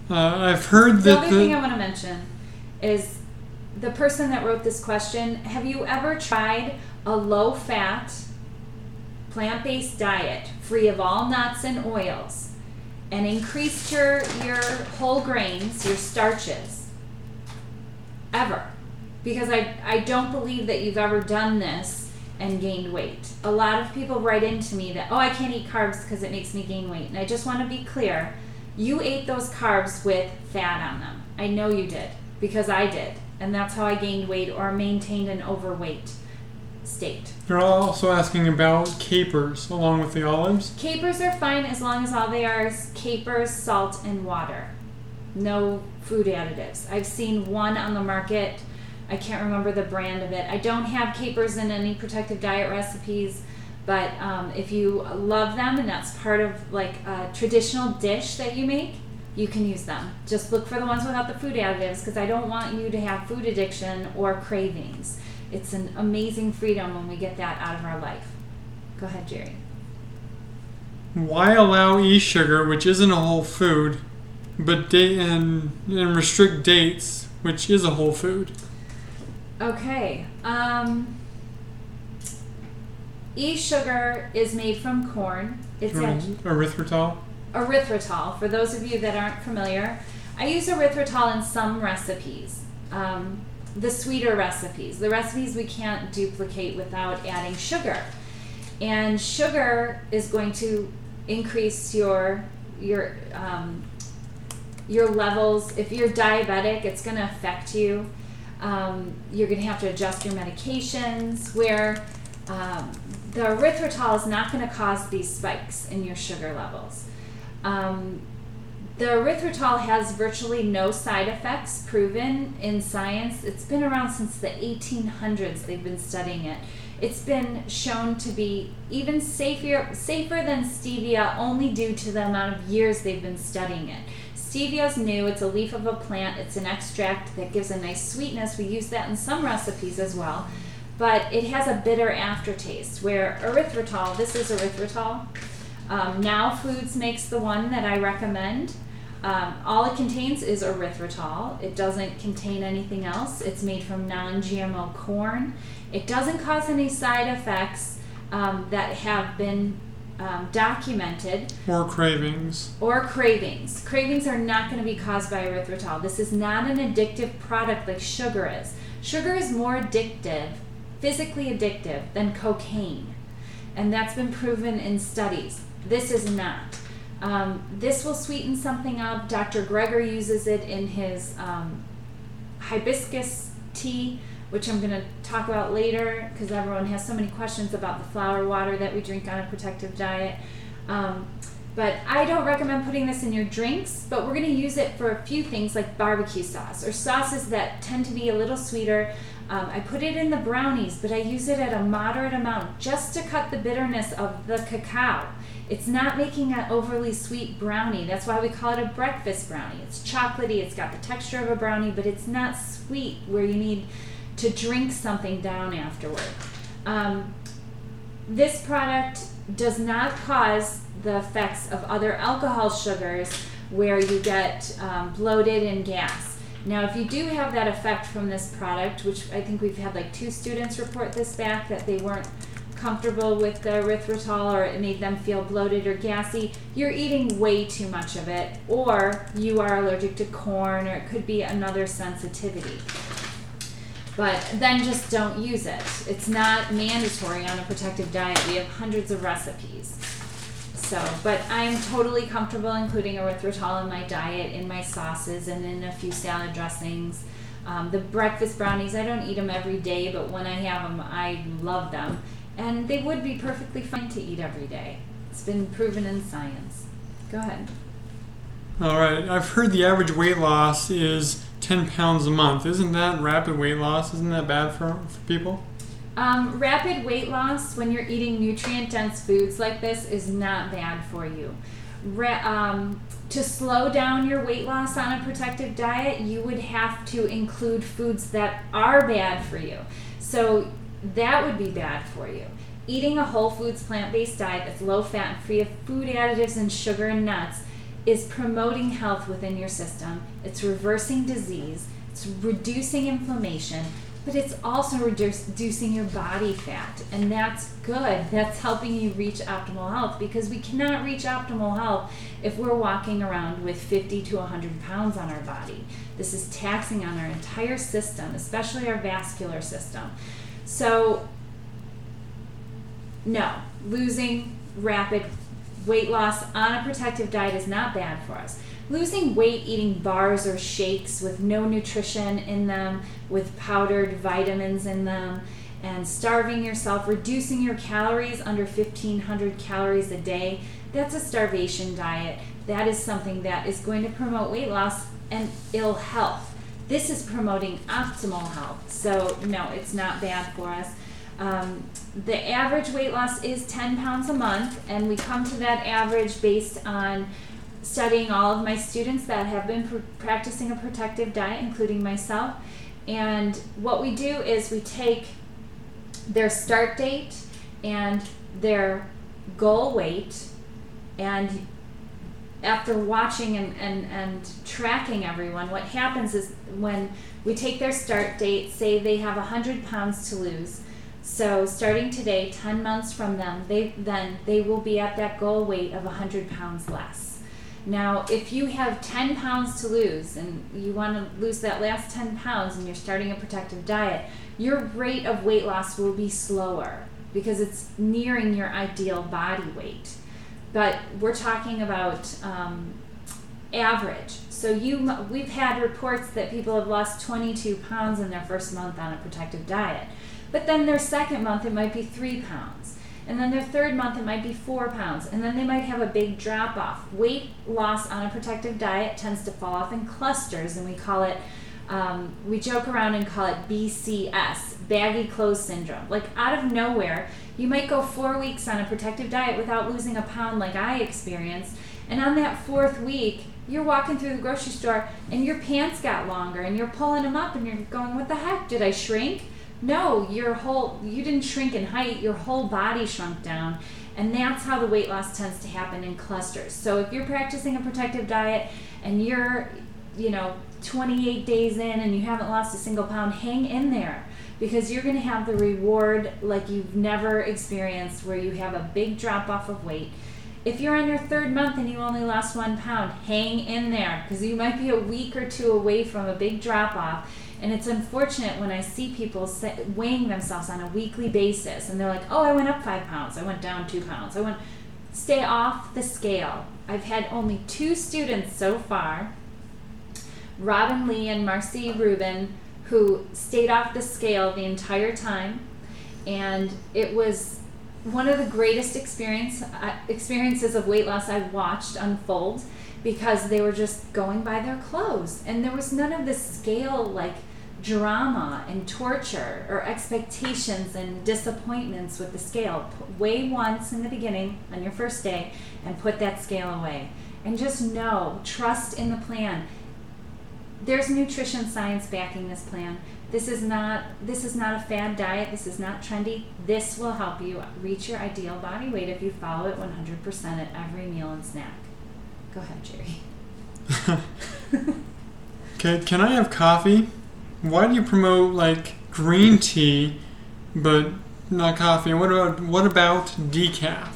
I've heard that the other thing I want to mention is the person that wrote this question, have you ever tried a low-fat, plant-based diet free of all nuts and oils and increased your whole grains, your starches? Ever? Because I don't believe that you've ever done this and gained weight. A lot of people write into me that, I can't eat carbs because it makes me gain weight. And I just want to be clear, you ate those carbs with fat on them. I know you did, because I did. And that's how I gained weight or maintained an overweight state. They're also asking about capers along with the olives. Capers are fine as long as all they are is capers, salt, and water. No food additives. I've seen one on the market. I can't remember the brand of it. I don't have capers in any Protective Diet recipes, but if you love them and that's part of like a traditional dish that you make, you can use them. Just look for the ones without the food additives because I don't want you to have food addiction or cravings. It's an amazing freedom when we get that out of our life. Go ahead, Jerry. Why allow e-sugar, which isn't a whole food, but and restrict dates, which is a whole food? Okay. E-sugar is made from corn. It's erythritol. Erythritol. For those of you that aren't familiar, I use erythritol in some recipes. The sweeter recipes, the recipes we can't duplicate without adding sugar. And sugar is going to increase your levels. If you're diabetic, it's going to affect you. You're going to have to adjust your medications where the erythritol is not going to cause these spikes in your sugar levels. The erythritol has virtually no side effects proven in science. It's been around since the 1800s. They've been studying it. It's been shown to be even safer than stevia, only due to the amount of years they've been studying it. Stevia's new. It's a leaf of a plant. It's an extract that gives a nice sweetness. We use that in some recipes as well. But it has a bitter aftertaste, where erythritol, this is erythritol. Now Foods makes the one that I recommend. All it contains is erythritol. It doesn't contain anything else. It's made from non-GMO corn. It doesn't cause any side effects that have been documented. Or cravings. Cravings are not going to be caused by erythritol. This is not an addictive product like sugar is. Sugar is more addictive, physically addictive, than cocaine. And that's been proven in studies. This is not. This will sweeten something up. Dr. Greger uses it in his hibiscus tea, which I'm going to talk about later because everyone has so many questions about the flower water that we drink on a protective diet. But I don't recommend putting this in your drinks, but we're going to use it for a few things like barbecue sauce or sauces that tend to be a little sweeter. I put it in the brownies, but I use it at a moderate amount just to cut the bitterness of the cacao. It's not making an overly sweet brownie. That's why we call it a breakfast brownie. It's chocolatey, it's got the texture of a brownie, but it's not sweet where you need to drink something down afterward. This product does not cause the effects of other alcohol sugars where you get bloated and gas. Now, if you do have that effect from this product, which I think we've had like 2 students report this back, that they weren't comfortable with the erythritol or it made them feel bloated or gassy, you're eating way too much of it, or you are allergic to corn, or it could be another sensitivity. But then just don't use it. It's not mandatory on a protective diet. We have hundreds of recipes. But I'm totally comfortable including erythritol in my diet, in my sauces, and in a few salad dressings. The breakfast brownies, I don't eat them every day, but when I have them, I love them. And they would be perfectly fine to eat every day. It's been proven in science. Go ahead. All right. I've heard the average weight loss is 10 pounds a month. Isn't that rapid weight loss? Isn't that bad for people? Rapid weight loss when you're eating nutrient-dense foods like this is not bad for you. To slow down your weight loss on a protective diet, you would have to include foods that are bad for you. So that would be bad for you. Eating a whole foods plant-based diet that's low-fat and free of food additives and sugar and nuts is promoting health within your system. It's reversing disease. It's reducing inflammation. But it's also reducing your body fat, and that's good. That's helping you reach optimal health, because we cannot reach optimal health if we're walking around with 50 to 100 pounds on our body. This is taxing on our entire system, especially our vascular system. So, no, losing rapid weight loss on a protective diet is not bad for us. Losing weight eating bars or shakes with no nutrition in them, with powdered vitamins in them, and starving yourself, reducing your calories under 1,500 calories a day, that's a starvation diet. That is something that is going to promote weight loss and ill health. This is promoting optimal health. So no, it's not bad for us. The average weight loss is 10 pounds a month, and we come to that average based on studying all of my students that have been practicing a protective diet, including myself. And what we do is we take their start date and their goal weight, and after watching and tracking everyone, what happens is when we take their start date, say they have 100 pounds to lose, so starting today, 10 months from them, they will be at that goal weight of 100 pounds less. Now, if you have 10 pounds to lose and you want to lose that last 10 pounds and you're starting a protective diet, your rate of weight loss will be slower because it's nearing your ideal body weight. But we're talking about average. So we've had reports that people have lost 22 pounds in their first month on a protective diet. But then their second month, it might be 3 pounds. And then their third month, it might be 4 pounds. And then they might have a big drop off. Weight loss on a protective diet tends to fall off in clusters, and we call it, we joke around and call it BCS, baggy clothes syndrome. Like out of nowhere, you might go 4 weeks on a protective diet without losing a pound like I experienced. And on that 4th week, you're walking through the grocery store and your pants got longer and you're pulling them up and you're going, what the heck? Did I shrink? No, you didn't shrink in height, your whole body shrunk down. And that's how the weight loss tends to happen in clusters. So if you're practicing a protective diet and you're, 28 days in and you haven't lost a single pound, hang in there, because you're going to have the reward like you've never experienced, where you have a big drop off of weight. If you're on your 3rd month and you only lost 1 pound, hang in there, because you might be a week or 2 away from a big drop off. And it's unfortunate when I see people weighing themselves on a weekly basis and they're like, oh, I went up 5 pounds, I went down 2 pounds, stay off the scale. I've had only 2 students so far, Robin Lee and Marcy Rubin, who stayed off the scale the entire time, and it was one of the greatest experiences of weight loss I've watched unfold, because they were just going by their clothes, and there was none of this scale like drama and torture or expectations and disappointments with the scale. Weigh once in the beginning on your first day and put that scale away, and just trust in the plan. There's nutrition science backing this plan. This is not a fad diet. This is not trendy. This will help you reach your ideal body weight if you follow it 100% at every meal and snack. Go ahead, Jerry. Okay, can I have coffee? Why do you promote like green tea but not coffee? What about decaf?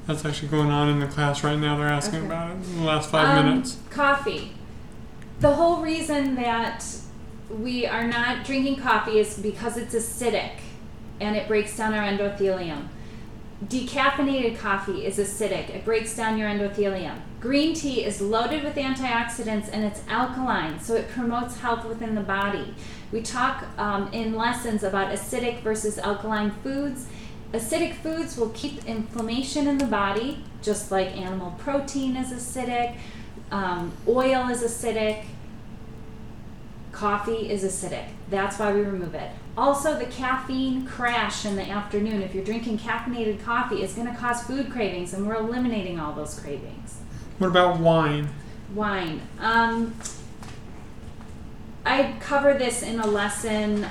That's actually going on in the class right now. They're asking about it in the last 5 minutes. Coffee. The whole reason that we are not drinking coffee is because it's acidic and it breaks down our endothelium. Decaffeinated coffee is acidic. It breaks down your endothelium. Green tea is loaded with antioxidants and it's alkaline, so it promotes health within the body. We talk in lessons about acidic versus alkaline foods. Acidic foods will keep inflammation in the body, just like animal protein is acidic, oil is acidic, coffee is acidic. That's why we remove it. Also, the caffeine crash in the afternoon, if you're drinking caffeinated coffee, is going to cause food cravings, and we're eliminating all those cravings. What about wine? Wine. I cover this in a lesson,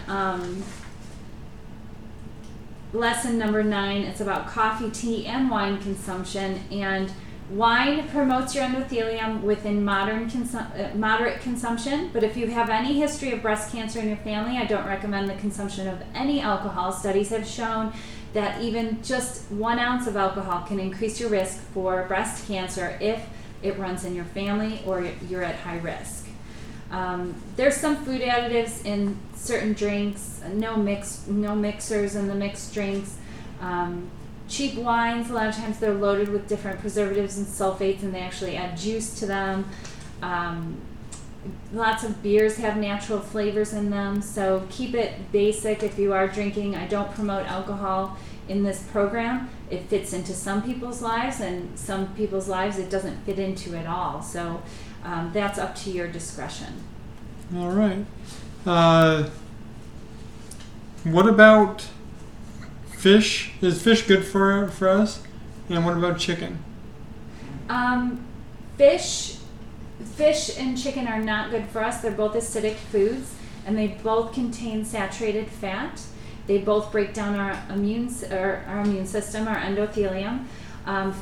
lesson number 9. It's about coffee, tea, and wine consumption. And wine promotes your endothelium within moderate consumption, but if you have any history of breast cancer in your family, I don't recommend the consumption of any alcohol. Studies have shown that even just 1 ounce of alcohol can increase your risk for breast cancer if it runs in your family or you're at high risk. There's some food additives in certain drinks, no mixers in the mixed drinks. Cheap wines, a lot of times they're loaded with different preservatives and sulfates, and they actually add juice to them. Lots of beers have natural flavors in them, so keep it basic if you are drinking. I don't promote alcohol in this program. It fits into some people's lives, and some people's lives it doesn't fit into at all. So that's up to your discretion. All right. What about fish? Is fish good for us? And what about chicken? Fish and chicken are not good for us. They're both acidic foods, and they both contain saturated fat. They both break down our immune system, our endothelium.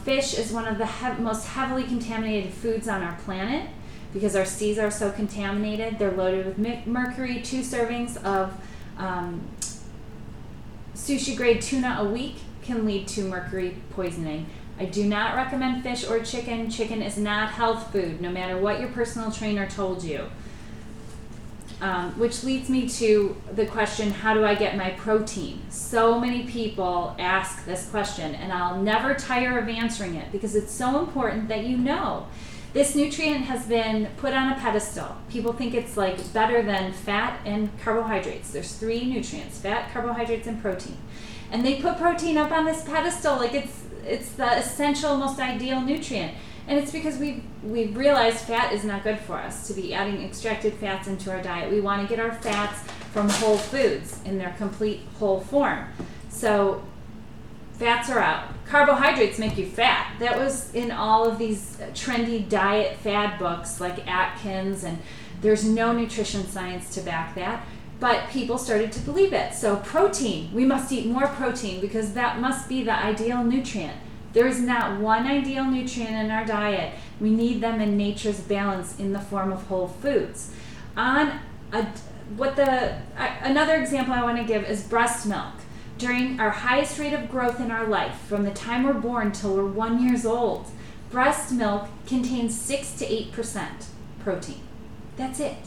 Fish is one of the most heavily contaminated foods on our planet because our seas are so contaminated. They're loaded with mercury. 2 servings of sushi-grade tuna a week can lead to mercury poisoning. I do not recommend fish or chicken. Chicken is not health food, no matter what your personal trainer told you. Which leads me to the question, how do I get my protein? So many people ask this question, and I'll never tire of answering it because it's so important that you know. This nutrient has been put on a pedestal. People think it's like better than fat and carbohydrates. There's 3 nutrients: fat, carbohydrates, and protein. And they put protein up on this pedestal like it's the essential, most ideal nutrient. And it's because we've realized fat is not good for us to be adding extracted fats into our diet. We want to get our fats from whole foods in their complete whole form. So fats are out. Carbohydrates make you fat. That was in all of these trendy diet fad books like Atkins, and there's no nutrition science to back that. But people started to believe it. So protein, we must eat more protein because that must be the ideal nutrient. There is not one ideal nutrient in our diet. We need them in nature's balance in the form of whole foods. Another example I want to give is breast milk. During our highest rate of growth in our life, from the time we're born till we're 1 year old, breast milk contains 6 to 8% protein. That's it.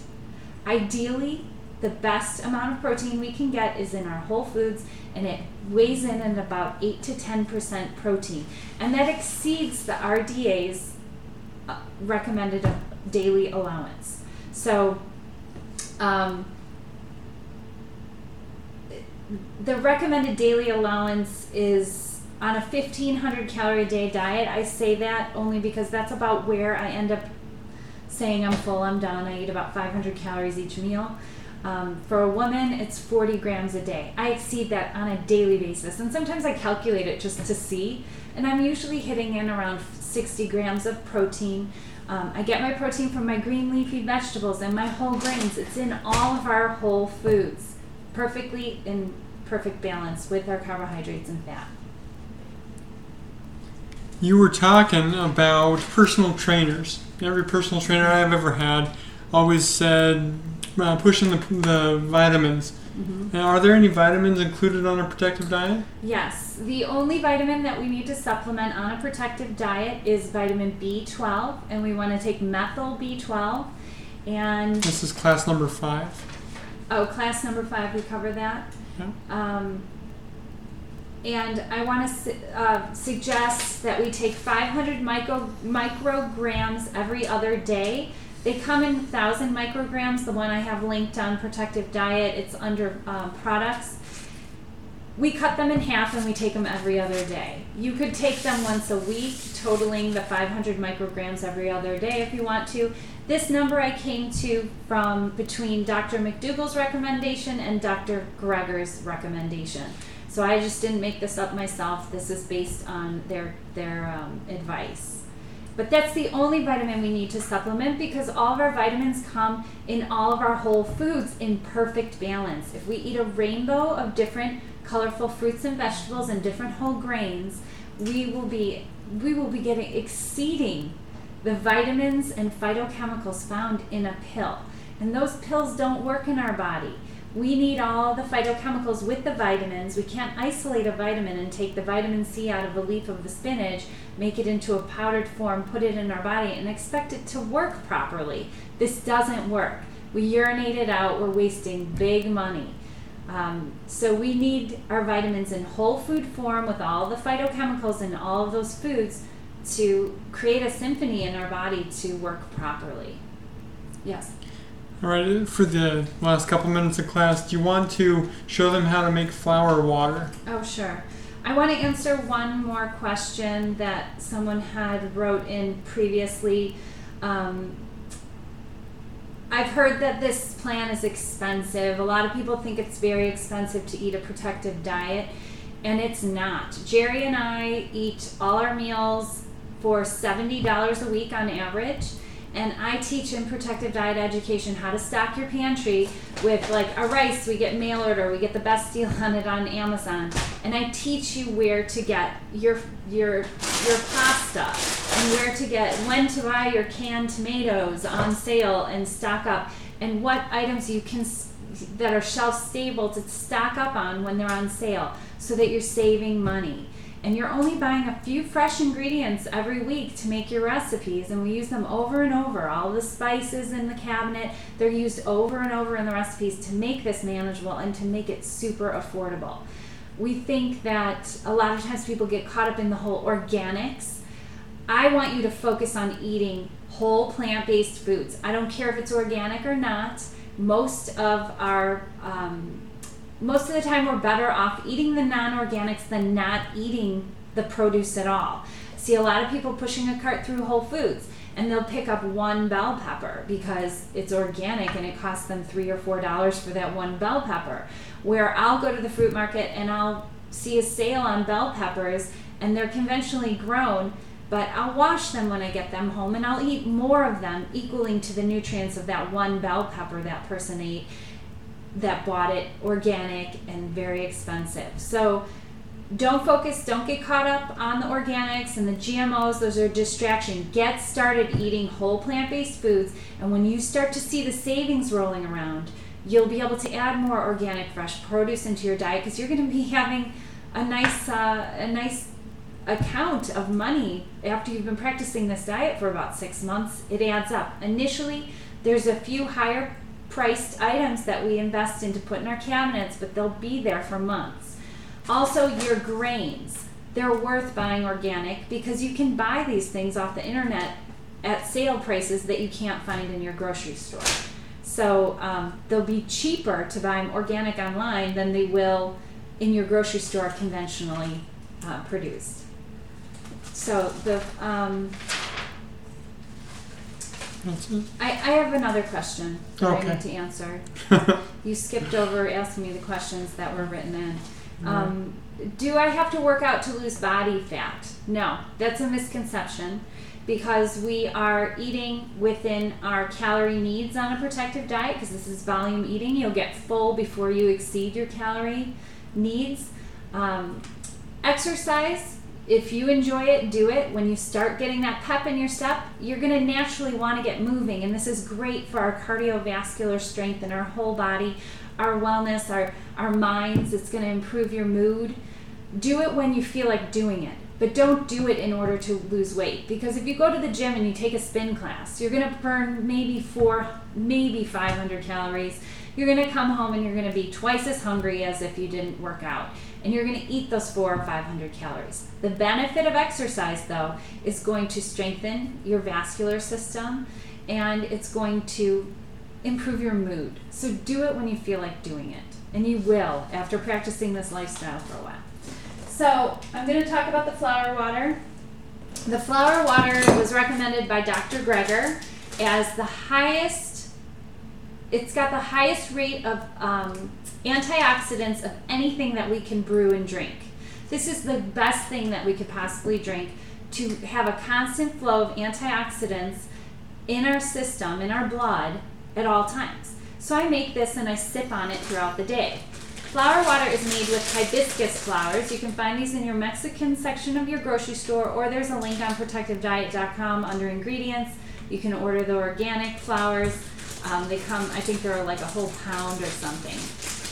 Ideally, the best amount of protein we can get is in our whole foods, and it weighs in at about 8 to 10% protein. And that exceeds the RDA's recommended daily allowance. So the recommended daily allowance is on a 1,500 calorie a day diet. I say that only because that's about where I end up saying I'm full, I'm done. I eat about 500 calories each meal. For a woman, it's 40 grams a day. I exceed that on a daily basis. And sometimes I calculate it just to see. And I'm usually hitting in around 60 grams of protein. I get my protein from my green leafy vegetables and my whole grains. It's in all of our whole foods, perfectly in perfect balance with our carbohydrates and fat. You were talking about personal trainers. Every personal trainer I've ever had always said pushing the vitamins. Mm-hmm. Now, are there any vitamins included on a protective diet? Yes. The only vitamin that we need to supplement on a protective diet is vitamin B12, and we want to take methyl B12. And this is class number 5. Oh, class number 5, we cover that? Yeah. And I want to suggest that we take 500 micrograms every other day. They come in 1,000 micrograms. The one I have linked on Protective Diet, it's under products. We cut them in half and we take them every other day. You could take them once a week, totaling the 500 micrograms every other day if you want to. This number I came to from between Dr. McDougall's recommendation and Dr. Greger's recommendation. So I just didn't make this up myself. This is based on their advice. But that's the only vitamin we need to supplement because all of our vitamins come in all of our whole foods in perfect balance. If we eat a rainbow of different colorful fruits and vegetables and different whole grains, we will be exceeding the vitamins and phytochemicals found in a pill. And those pills don't work in our body. We need all the phytochemicals with the vitamins. We can't isolate a vitamin and take the vitamin C out of a leaf of the spinach, make it into a powdered form, put it in our body, and expect it to work properly. This doesn't work. We urinate it out. We're wasting big money. So we need our vitamins in whole food form with all the phytochemicals in all of those foods to create a symphony in our body to work properly. Yes? All right, for the last couple minutes of class, do you want to show them how to make flour water? Oh, sure. I want to answer one more question that someone had wrote in previously. I've heard that this plan is expensive. A lot of people think it's very expensive to eat a protective diet, and it's not. Jerry and I eat all our meals for $70 a week on average. And I teach in Protective Diet Education how to stock your pantry with like a rice. We get mail order. We get the best deal on it on Amazon. And I teach you where to get your pasta and when to buy your canned tomatoes on sale and stock up, and what items you can that are shelf stable to stock up on when they're on sale so that you're saving money. And you're only buying a few fresh ingredients every week to make your recipes, and we use them over and over. All the spices in the cabinet, they're used over and over in the recipes to make this manageable and to make it super affordable. We think that a lot of times people get caught up in the whole organics. I want you to focus on eating whole plant-based foods. I don't care if it's organic or not. Most of the time we're better off eating the non-organics than not eating the produce at all. See a lot of people pushing a cart through Whole Foods, and they'll pick up one bell pepper because it's organic and it costs them $3 or $4 for that one bell pepper. Where I'll go to the fruit market and I'll see a sale on bell peppers, and they're conventionally grown, but I'll wash them when I get them home, and I'll eat more of them, equaling to the nutrients of that one bell pepper that person ate that bought it organic and very expensive. So don't get caught up on the organics and the GMOs. Those are a distraction. Get started eating whole plant-based foods, and when you start to see the savings rolling around, you'll be able to add more organic, fresh produce into your diet, because you're going to be having a nice account of money after you've been practicing this diet for about 6 months. It adds up. Initially, there's a few higher priced items that we invest in to put in our cabinets, but they'll be there for months. Also, your grains. They're worth buying organic because you can buy these things off the internet at sale prices that you can't find in your grocery store. So they'll be cheaper to buy them organic online than they will in your grocery store conventionally produced. So I have another question that I need to answer. You skipped over asking me the questions that were written in. Do I have to work out to lose body fat? No, that's a misconception, because we are eating within our calorie needs on a protective diet, because this is volume eating. You'll get full before you exceed your calorie needs. Exercise, if you enjoy it, do it. When you start getting that pep in your step, you're going to naturally want to get moving, and this is great for our cardiovascular strength and our whole body, our wellness, our minds. It's going to improve your mood. Do it when you feel like doing it, but don't do it in order to lose weight, because if you go to the gym and you take a spin class, you're going to burn maybe 500 calories. You're going to come home and you're going to be twice as hungry as if you didn't work out, and you're going to eat those 400 or 500 calories. The benefit of exercise, though, is going to strengthen your vascular system, and it's going to improve your mood. So do it when you feel like doing it, and you will after practicing this lifestyle for a while. So I'm going to talk about the flower water. The flower water was recommended by Dr. Greger as the highest, it's got the highest rate of antioxidants of anything that we can brew and drink. This is the best thing that we could possibly drink to have a constant flow of antioxidants in our system, in our blood, at all times. So I make this and I sip on it throughout the day. Flower water is made with hibiscus flowers. You can find these in your Mexican section of your grocery store, or there's a link on protectivediet.com under ingredients. You can order the organic flowers. They come, I think they're like a whole pound or something.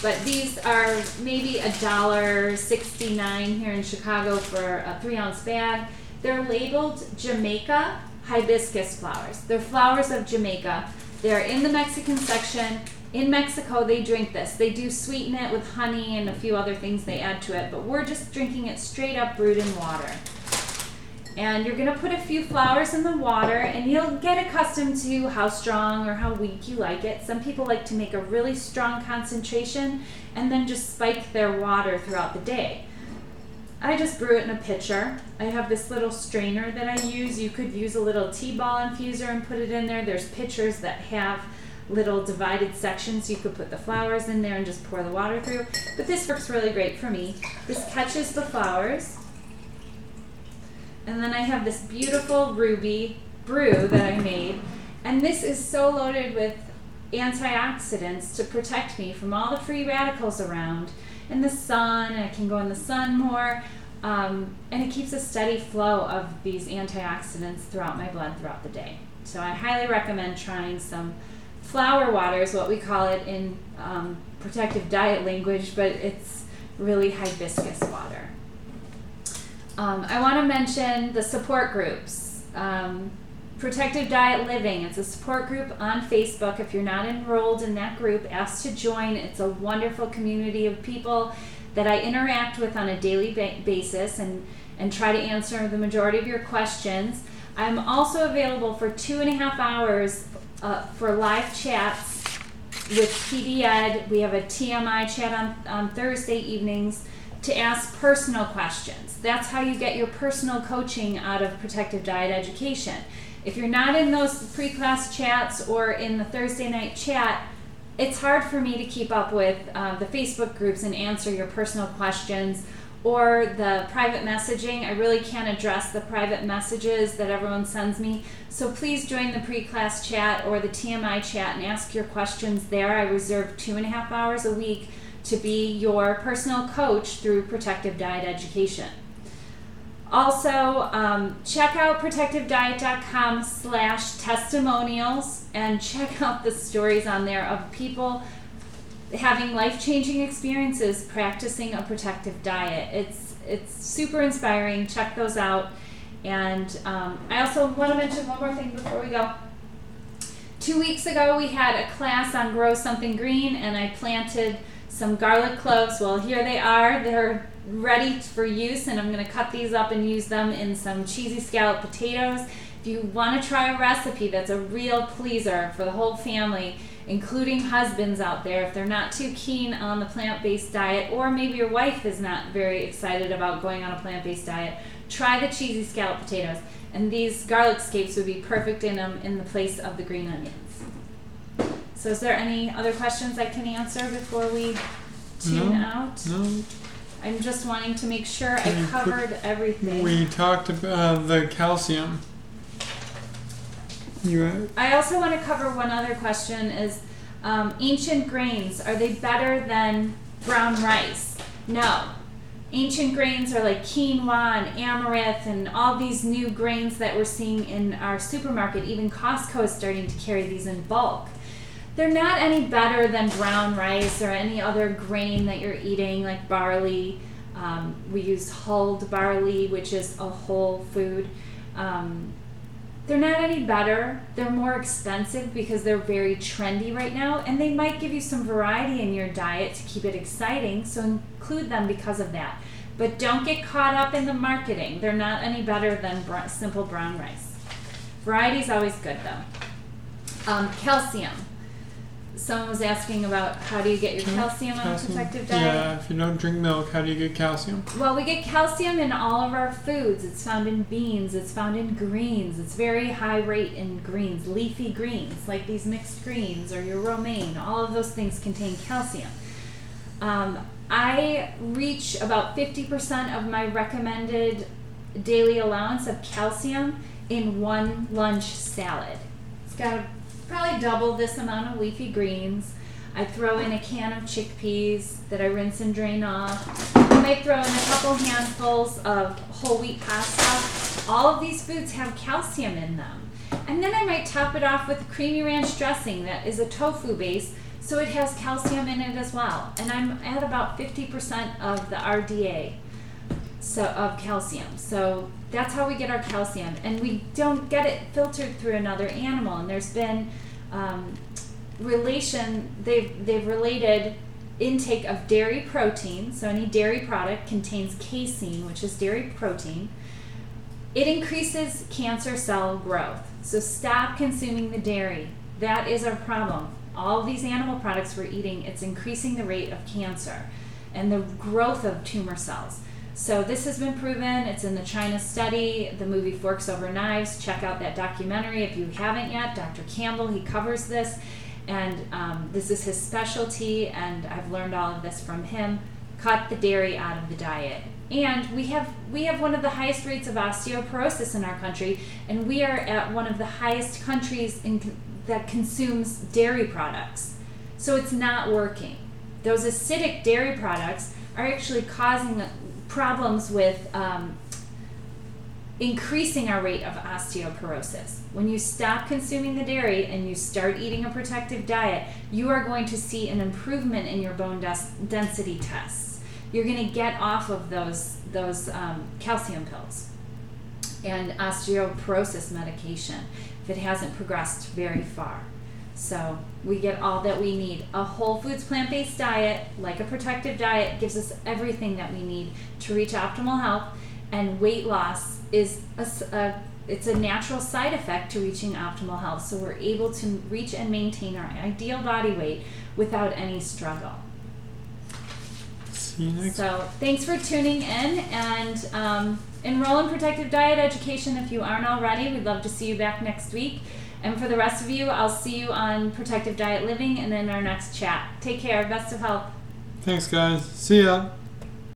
But these are maybe $1.69 here in Chicago for a 3-ounce bag. They're labeled Jamaica hibiscus flowers. They're flowers of Jamaica. They're in the Mexican section. In Mexico, they drink this. They do sweeten it with honey and a few other things they add to it, but we're just drinking it straight up brewed in water. And you're going to put a few flowers in the water, and you'll get accustomed to how strong or how weak you like it. Some people like to make a really strong concentration and then just spike their water throughout the day. I just brew it in a pitcher. I have this little strainer that I use. You could use a little T-ball infuser and put it in there. There's pitchers that have little divided sections. You could put the flowers in there and just pour the water through. But this works really great for me. This catches the flowers. And then I have this beautiful ruby brew that I made. And this is so loaded with antioxidants to protect me from all the free radicals around in the sun. I can go in the sun more. And it keeps a steady flow of these antioxidants throughout my blood throughout the day. So I highly recommend trying some flower water, is what we call it in protective diet language, but it's really hibiscus water. I want to mention the support groups. Protective Diet Living, it's a support group on Facebook. If you're not enrolled in that group, ask to join. It's a wonderful community of people that I interact with on a daily basis and try to answer the majority of your questions. I'm also available for 2.5 hours for live chats with PD Ed. We have a TMI chat on Thursday evenings to ask personal questions. That's how you get your personal coaching out of Protective Diet Education. If you're not in those pre-class chats or in the Thursday night chat, it's hard for me to keep up with the Facebook groups and answer your personal questions or the private messaging. I really can't address the private messages that everyone sends me. So please join the pre-class chat or the TMI chat and ask your questions there. I reserve 2.5 hours a week to be your personal coach through Protective Diet Education. Also, check out protectivediet.com/testimonials and check out the stories on there of people having life-changing experiences practicing a protective diet. It's super inspiring. Check those out. And I also want to mention one more thing before we go. 2 weeks ago, we had a class on Grow Something Green, and I planted some garlic cloves. Well, here they are. They're ready for use, and I'm going to cut these up and use them in some cheesy scalloped potatoes. If you want to try a recipe that's a real pleaser for the whole family, including husbands out there, if they're not too keen on the plant-based diet, or maybe your wife is not very excited about going on a plant-based diet, try the cheesy scalloped potatoes. And these garlic scapes would be perfect in them in the place of the green onions. So is there any other questions I can answer before we tune out? No. I'm just wanting to make sure I covered everything. We talked about the calcium. I also want to cover one other question is ancient grains, are they better than brown rice? No. Ancient grains are like quinoa and amaranth and all these new grains that we're seeing in our supermarket. Even Costco is starting to carry these in bulk. They're not any better than brown rice or any other grain that you're eating, like barley. We use hulled barley, which is a whole food. They're not any better. They're more expensive because they're very trendy right now, and they might give you some variety in your diet to keep it exciting, so include them because of that. But don't get caught up in the marketing. They're not any better than simple brown rice. Variety is always good, though. Calcium. Someone was asking about how do you get your calcium on a protective diet? Yeah, if you don't drink milk, how do you get calcium? Well, we get calcium in all of our foods. It's found in beans. It's found in greens. It's very high rate in greens, leafy greens, like these mixed greens or your romaine. All of those things contain calcium. I reach about 50% of my recommended daily allowance of calcium in one lunch salad. It's got probably double this amount of leafy greens. I throw in a can of chickpeas that I rinse and drain off. I might throw in a couple handfuls of whole wheat pasta. All of these foods have calcium in them. And then I might top it off with creamy ranch dressing that is a tofu base, so it has calcium in it as well. And I'm at about 50% of the RDA of calcium. So that's how we get our calcium, and we don't get it filtered through another animal. And there's been they've related intake of dairy protein. So any dairy product contains casein, which is dairy protein. It increases cancer cell growth. So stop consuming the dairy. That is our problem. All of these animal products we're eating, it's increasing the rate of cancer and the growth of tumor cells. So this has been proven. It's in the China study, the movie Forks Over Knives. Check out that documentary if you haven't yet. Dr. Campbell, he covers this, and this is his specialty, and I've learned all of this from him. Cut the dairy out of the diet. And we have one of the highest rates of osteoporosis in our country, and we are at one of the highest countries that consumes dairy products. So it's not working. Those acidic dairy products are actually causing problems with increasing our rate of osteoporosis. When you stop consuming the dairy and you start eating a protective diet, you are going to see an improvement in your bone density tests. You're going to get off of those calcium pills and osteoporosis medication if it hasn't progressed very far. So we get all that we need. A whole foods plant-based diet, like a protective diet, gives us everything that we need to reach optimal health, and weight loss is a it's a natural side effect to reaching optimal health. So we're able to reach and maintain our ideal body weight without any struggle. See you next. So thanks for tuning in, and enroll in Protective Diet Education if you aren't already. We'd love to see you back next week. And for the rest of you, I'll see you on Protective Diet Living and in our next chat. Take care. Best of health. Thanks, guys. See ya.